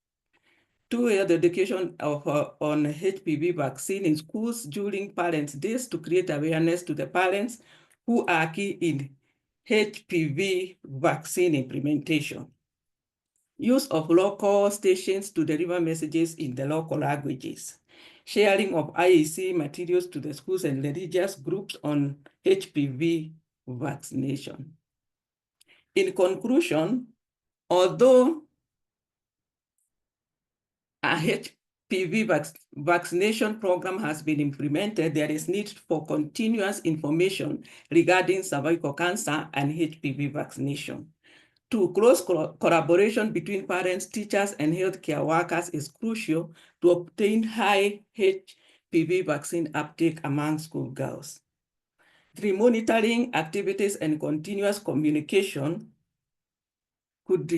2, the education on HPV vaccine in schools during Parents' Days to create awareness to the parents who are key in HPV vaccine implementation. Use of local stations to deliver messages in the local languages. Sharing of IEC materials to the schools and religious groups on HPV vaccination. In conclusion, although a HPV vaccination program has been implemented, there is need for continuous information regarding cervical cancer and HPV vaccination. 2, close collaboration between parents, teachers, and healthcare workers is crucial to obtain high HPV vaccine uptake among schoolgirls. 3, monitoring activities and continuous communication could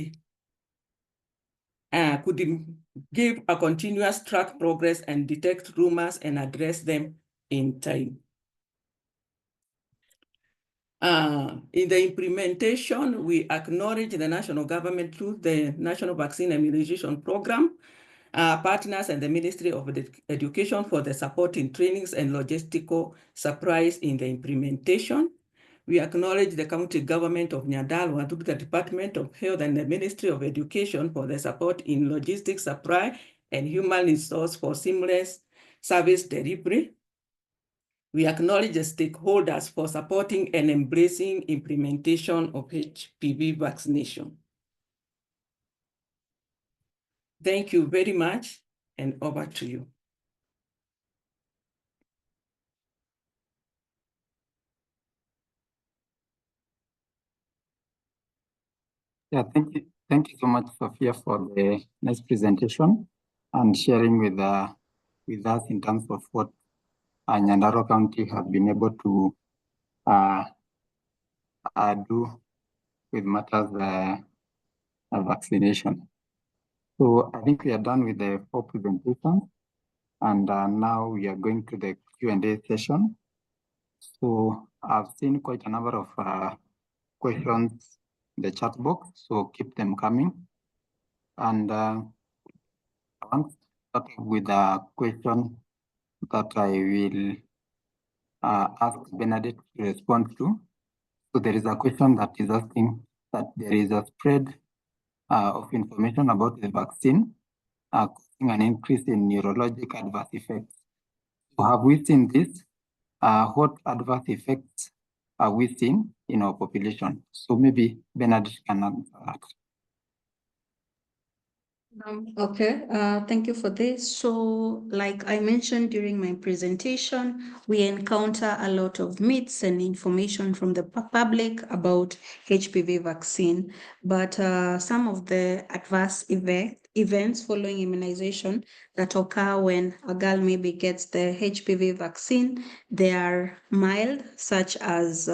give a continuous track progress and detect rumors and address them in time. In the implementation, we acknowledge the national government through the National Vaccine Immunization Program, partners and the Ministry of Education for the support in trainings and logistical supplies in the implementation. We acknowledge the county government of Nyandarua through the Department of Health and the Ministry of Education for the support in logistics supply and human resource for seamless service delivery. We acknowledge the stakeholders for supporting and embracing implementation of HPV vaccination. Thank you very much, and over to you. Yeah, thank you so much, Sophia, for the nice presentation and sharing with us in terms of what Nyandarua County have been able to do with matters of vaccination. So I think we are done with the 4 presentations, and now we are going to the Q&A session. So I've seen quite a number of questions in the chat box, so keep them coming. And I want to start with a question that I will ask Benedict to respond to. So there is a question that is asking that there is a spread of information about the vaccine causing an increase in neurologic adverse effects. So have we seen this? What adverse effects are we seeing in our population? So maybe Benedict can answer that. Okay, thank you for this. So, like I mentioned during my presentation, we encounter a lot of myths and information from the public about HPV vaccine, but some of the adverse events following immunization that occur when a girl maybe gets the HPV vaccine, they are mild, such as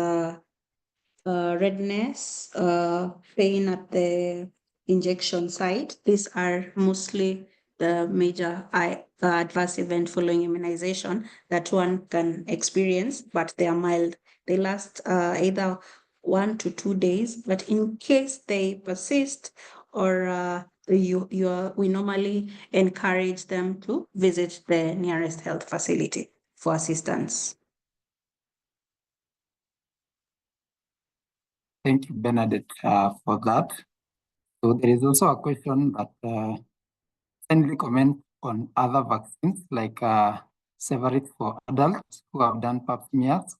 redness, pain at the injection site. These are mostly the major adverse event following immunization that one can experience, but they are mild. They last either 1 to 2 days, but in case they persist or we normally encourage them to visit the nearest health facility for assistance. Thank you, Benedict, for that. So there is also a question that kindly comment on other vaccines like Cervical for adults who have done pap smears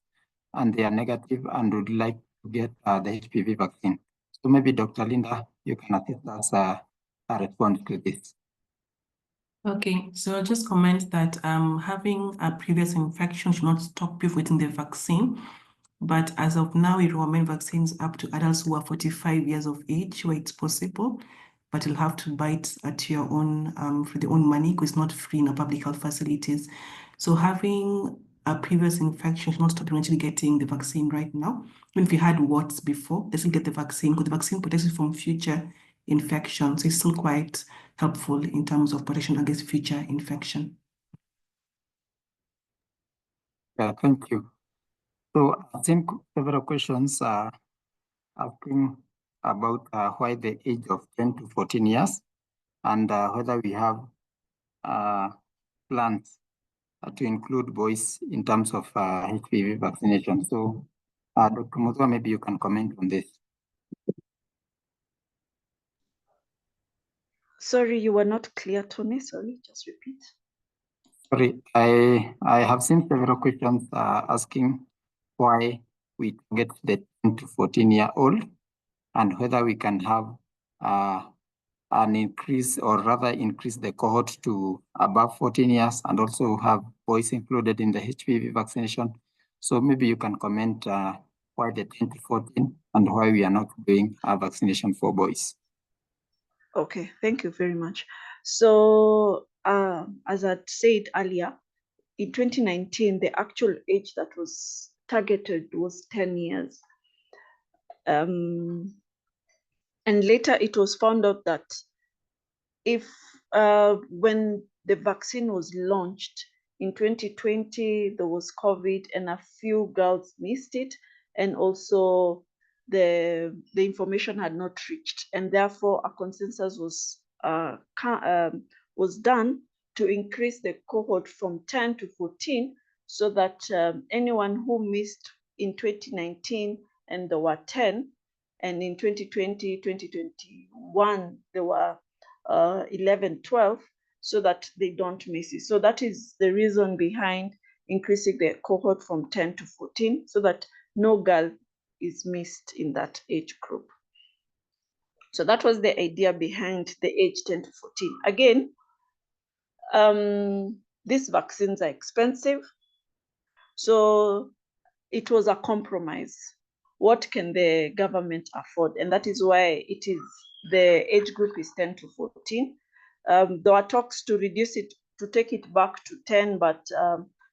and they are negative and would like to get the HPV vaccine. So maybe Dr. Linda, you can assist us respond to this. Okay, so I'll just comment that having a previous infection should not stop you from getting the vaccine. But as of now, we recommend vaccines up to adults who are 45 years of age, where it's possible. But you'll have to buy it at your own for your own money, because it's not free in our public health facilities. So having a previous infection should not stop you actually getting the vaccine right now. Even if you had warts before, they still get the vaccine, because the vaccine protects you from future infections. So it's still quite helpful in terms of protection against future infection. Yeah, thank you. So I think several questions are asking about why the age of 10 to 14 years and whether we have plans to include boys in terms of HPV vaccination. So Dr. Muzwa, maybe you can comment on this. Sorry, you were not clear, Tony. Sorry, just repeat. Sorry, I have seen several questions asking why we get the 10 to 14-year-old and whether we can have an increase or rather increase the cohort to above 14 years and also have boys included in the HPV vaccination. So maybe you can comment why the 10 to 14 and why we are not doing a vaccination for boys. Okay, thank you very much. So as I said earlier, in 2019, the actual age that was targeted was 10 years. And later it was found out that if when the vaccine was launched in 2020, there was COVID and a few girls missed it, and also the information had not reached, and therefore a consensus was done to increase the cohort from 10 to 14, so that anyone who missed in 2019 and there were 10, and in 2020, 2021 there were 11, 12, so that they don't miss it. So that is the reason behind increasing the cohort from 10 to 14, so that no girl is missed in that age group. So that was the idea behind the age 10 to 14. Again, these vaccines are expensive, so it was a compromise. What can the government afford? And that is why it is the age group is 10 to 14. There were talks to reduce it, to take it back to 10, but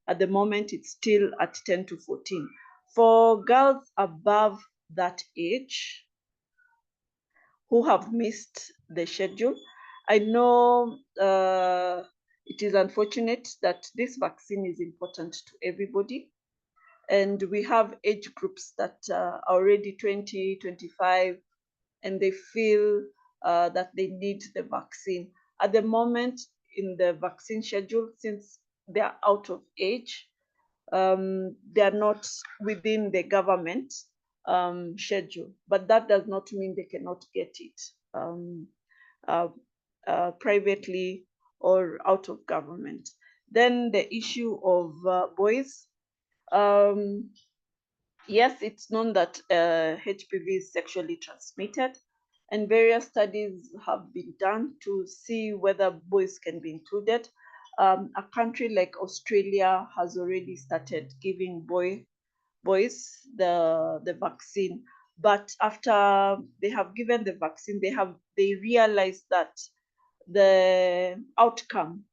At the moment, it's still at 10 to 14. For girls above that age who have missed the schedule, I know it is unfortunate that this vaccine is important to everybody. And we have age groups that are already 20, 25, and they feel that they need the vaccine. At the moment, in the vaccine schedule, since they are out of age, they are not within the government schedule, but that does not mean they cannot get it privately or out of government. Then the issue of boys. Yes, it's known that HPV is sexually transmitted, and various studies have been done to see whether boys can be included. A country like Australia has already started giving boys the vaccine, but after they have given the vaccine, they realized that the outcome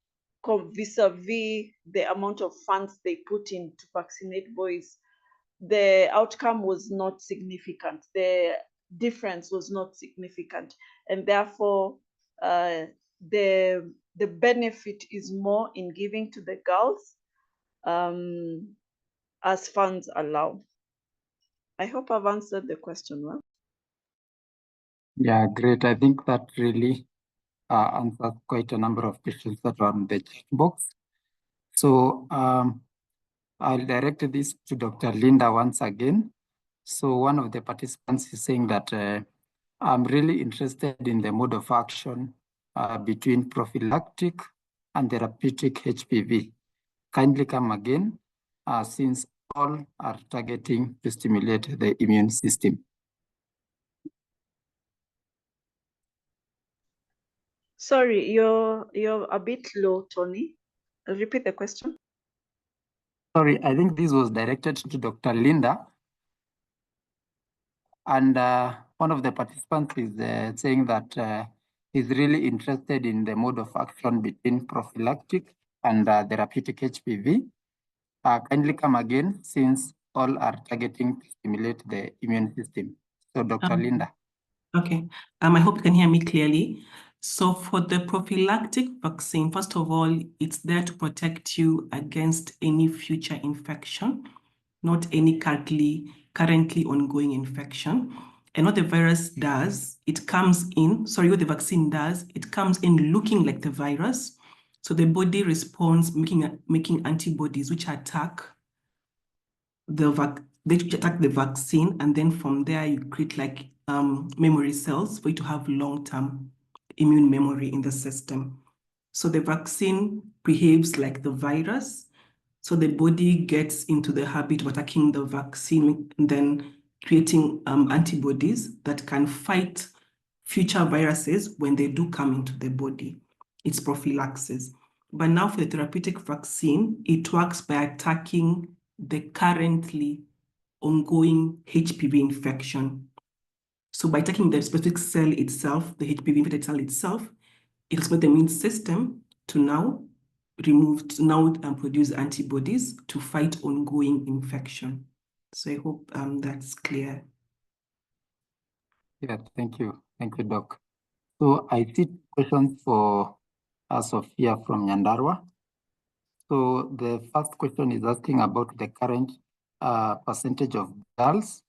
vis-a-vis the amount of funds they put in to vaccinate boys, the outcome was not significant. The difference was not significant, and therefore the benefit is more in giving to the girls as funds allow. I hope I've answered the question well. Yeah, great. I think that really answers quite a number of questions that are on the chat box. So I'll direct this to Dr. Linda once again. So one of the participants is saying that I'm really interested in the mode of action between prophylactic and therapeutic HPV. Kindly come again, since all are targeting to stimulate the immune system. Sorry, you're a bit low, Tony. Repeat the question. Sorry, I think this was directed to Dr. Linda. And one of the participants is saying that he's really interested in the mode of action between prophylactic and therapeutic HPV. Kindly come again, since all are targeting to stimulate the immune system. So Dr. Linda. Okay, I hope you can hear me clearly. So for the prophylactic vaccine, first of all, it's there to protect you against any future infection, not any currently ongoing infection. And what the virus does, what the vaccine does, it comes in looking like the virus. So the body responds making antibodies which attack the vaccine, and then from there you create like memory cells for you to have long-term immune memory in the system. So the vaccine behaves like the virus. So the body gets into the habit of attacking the vaccine and then creating antibodies that can fight future viruses when they do come into the body. It's prophylaxis. But now for the therapeutic vaccine, it works by attacking the currently ongoing HPV infection. So by attacking the specific cell itself, the HPV infected cell itself, it expects the immune system to now produce antibodies to fight ongoing infection. So I hope that's clear. Yeah, thank you. Thank you, Doc. So I see questions for Sophia from Nyandarua. So the first question is asking about the current percentage of girls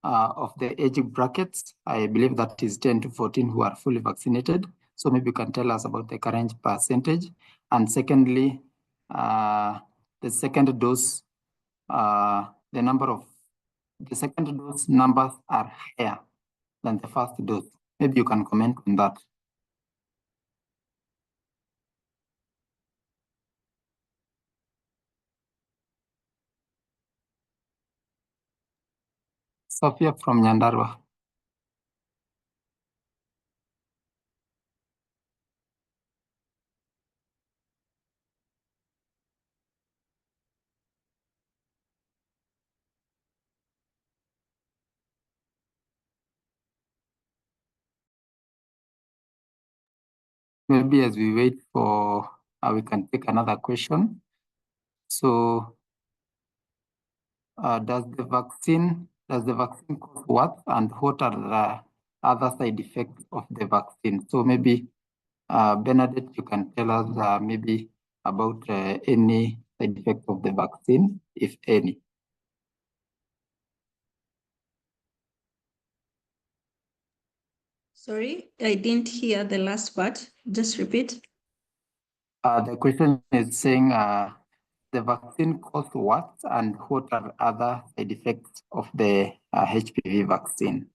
of the age brackets. I believe that is 10 to 14 who are fully vaccinated. So maybe you can tell us about the current percentage. And secondly, the second dose, the second dose numbers are higher than the first dose. Maybe you can comment on that. Sophia from Nyandarua. Maybe as we wait for, we can take another question. So does the vaccine cause what, and what are the other side effects of the vaccine? So maybe Bernadette, you can tell us maybe about any side effects of the vaccine, if any. Sorry, I didn't hear the last part. Just repeat. The question is saying the vaccine cause what, and what are other side effects of the HPV vaccine?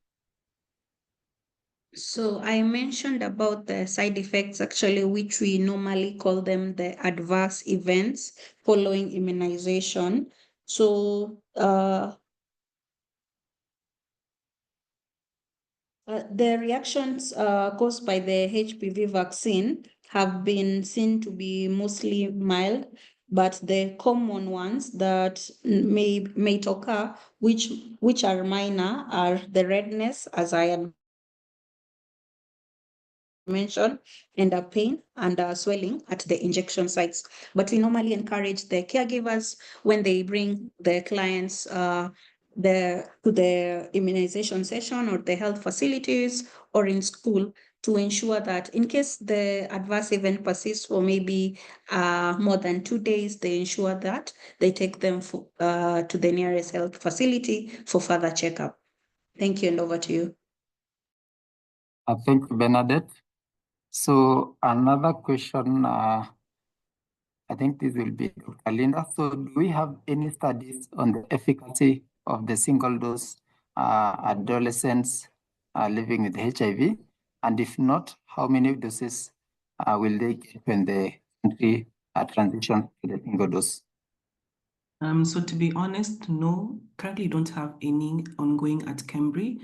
So I mentioned about the side effects, actually, which we normally call them the adverse events following immunization. So the reactions caused by the HPV vaccine have been seen to be mostly mild, but the common ones that may occur, which are minor, are the redness, as I had mentioned, and a pain and swelling at the injection sites. But we normally encourage the caregivers when they bring their clients to the immunization session or the health facilities or in school to ensure that in case the adverse event persists for maybe more than 2 days, they ensure that they take them to the nearest health facility for further checkup. Thank you, and over to you. Thank you, Bernadette. So another question, I think this will be Dr. Linda. So do we have any studies on the efficacy of the single dose adolescents living with HIV? And if not, how many doses will they get when the country transitions to the single dose? So to be honest, no, currently don't have any ongoing at Cambridge.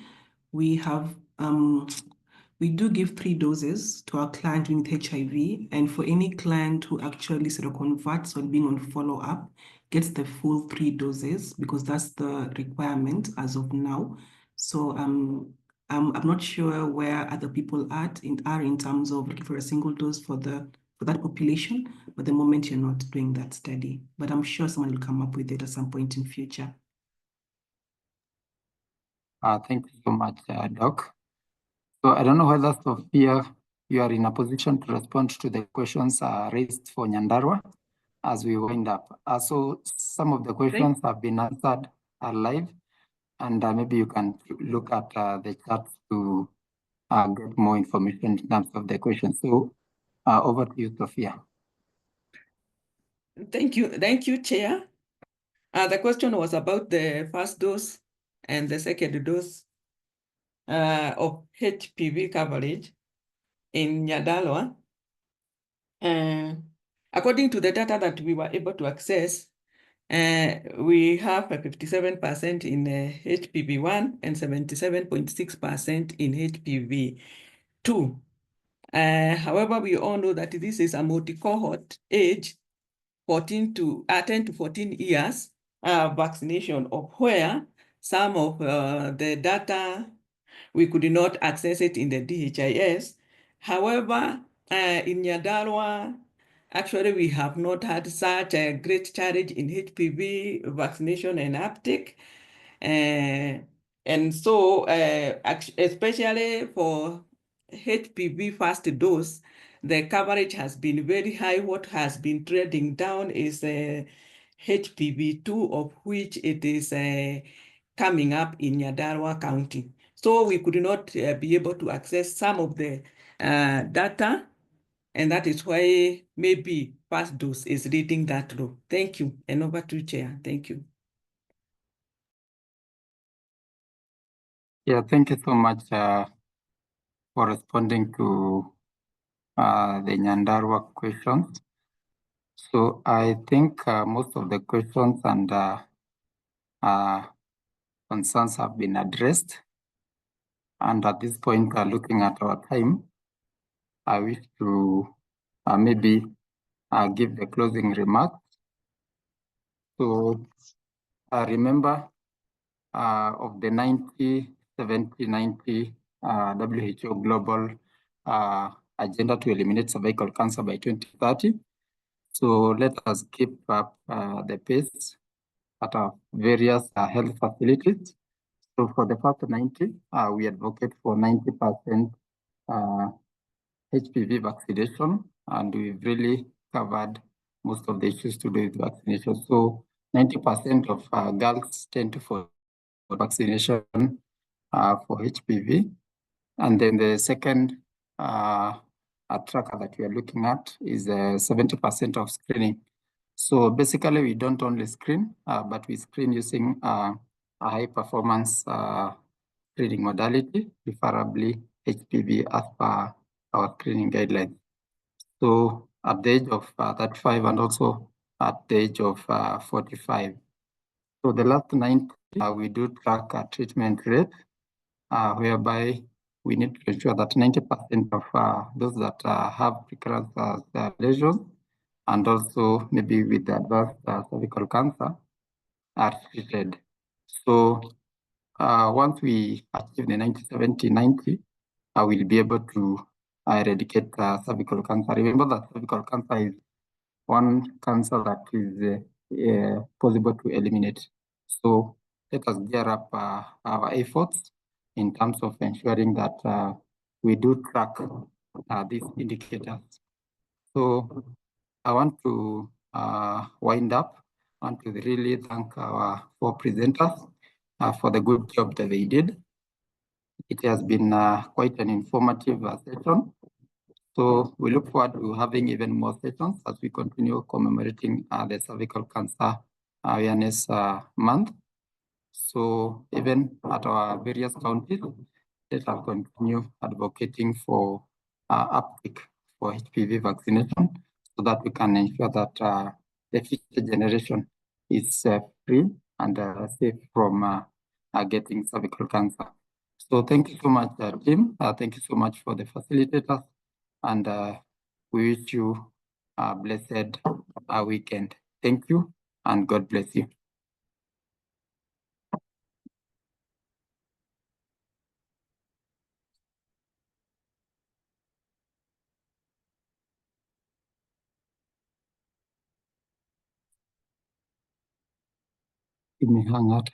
We have, we do give 3 doses to our client with HIV, and for any client who actually sort of converts or being on follow-up, gets the full 3 doses, because that's the requirement as of now. So I'm not sure where other people are in terms of looking for a single dose for that population, but at the moment you're not doing that study. But I'm sure someone will come up with it at some point in future. Thank you so much, Doc. So I don't know whether, Sophia, you are in a position to respond to the questions raised for Nyandarua as we wind up. So some of the questions have been answered live, and maybe you can look at the chat to get more information in terms of the questions. So over to you, Sophia. Thank you, Chair. The question was about the first dose and the second dose of HPV coverage in Nyandarua. According to the data that we were able to access, we have a 57% in HPV1 and 77.6% in HPV2. However, we all know that this is a multi-cohort age, 10 to 14 years vaccination, of where some of the data, we could not access it in the DHIS. However, in Nyandarua, actually, we have not had such a great challenge in HPV vaccination and uptake. And so, especially for HPV first dose, the coverage has been very high. What has been trending down is HPV2, of which it is coming up in Nyandarua County. So we could not be able to access some of the data, and that is why maybe first dose is leading that low. Thank you, and over to Chair. Thank you. Yeah, thank you so much for responding to the Nyandarua questions. So I think most of the questions and concerns have been addressed. And at this point, looking at our time, I wish to maybe give the closing remarks. So remember of the 90-70-90 WHO Global Agenda to Eliminate Cervical Cancer by 2030. So let us keep up the pace at our various health facilities. So for the first 90, we advocate for 90% HPV vaccination, and we've really covered most of the issues to do with vaccination. So 90% of girls tend to for vaccination for HPV. And then the second tracker that we are looking at is 70% of screening. So basically, we don't only screen, but we screen using a high performance screening modality, preferably HPV as per our screening guidelines. So at the age of 35 and also at the age of 45. So the last 90, we do track a treatment rate, whereby we need to ensure that 90% of those that have precancerous lesions and also maybe with advanced cervical cancer are treated. So once we achieve the 90, 70, 90, we'll be able to eradicate cervical cancer. Remember that cervical cancer is one cancer that is possible to eliminate. So let us gear up our efforts in terms of ensuring that we do track these indicators. So I want to wind up. I want to really thank our four presenters for the good job that they did. It has been quite an informative session. So we look forward to having even more sessions as we continue commemorating the cervical cancer awareness month. So even at our various counties, let us continue advocating for uptake for HPV vaccination so that we can ensure that the future generation is free and safe from getting cervical cancer. So thank you so much, Tim. Thank you so much for the facilitators, and we wish you a blessed weekend. Thank you, and God bless you. Give me hang out.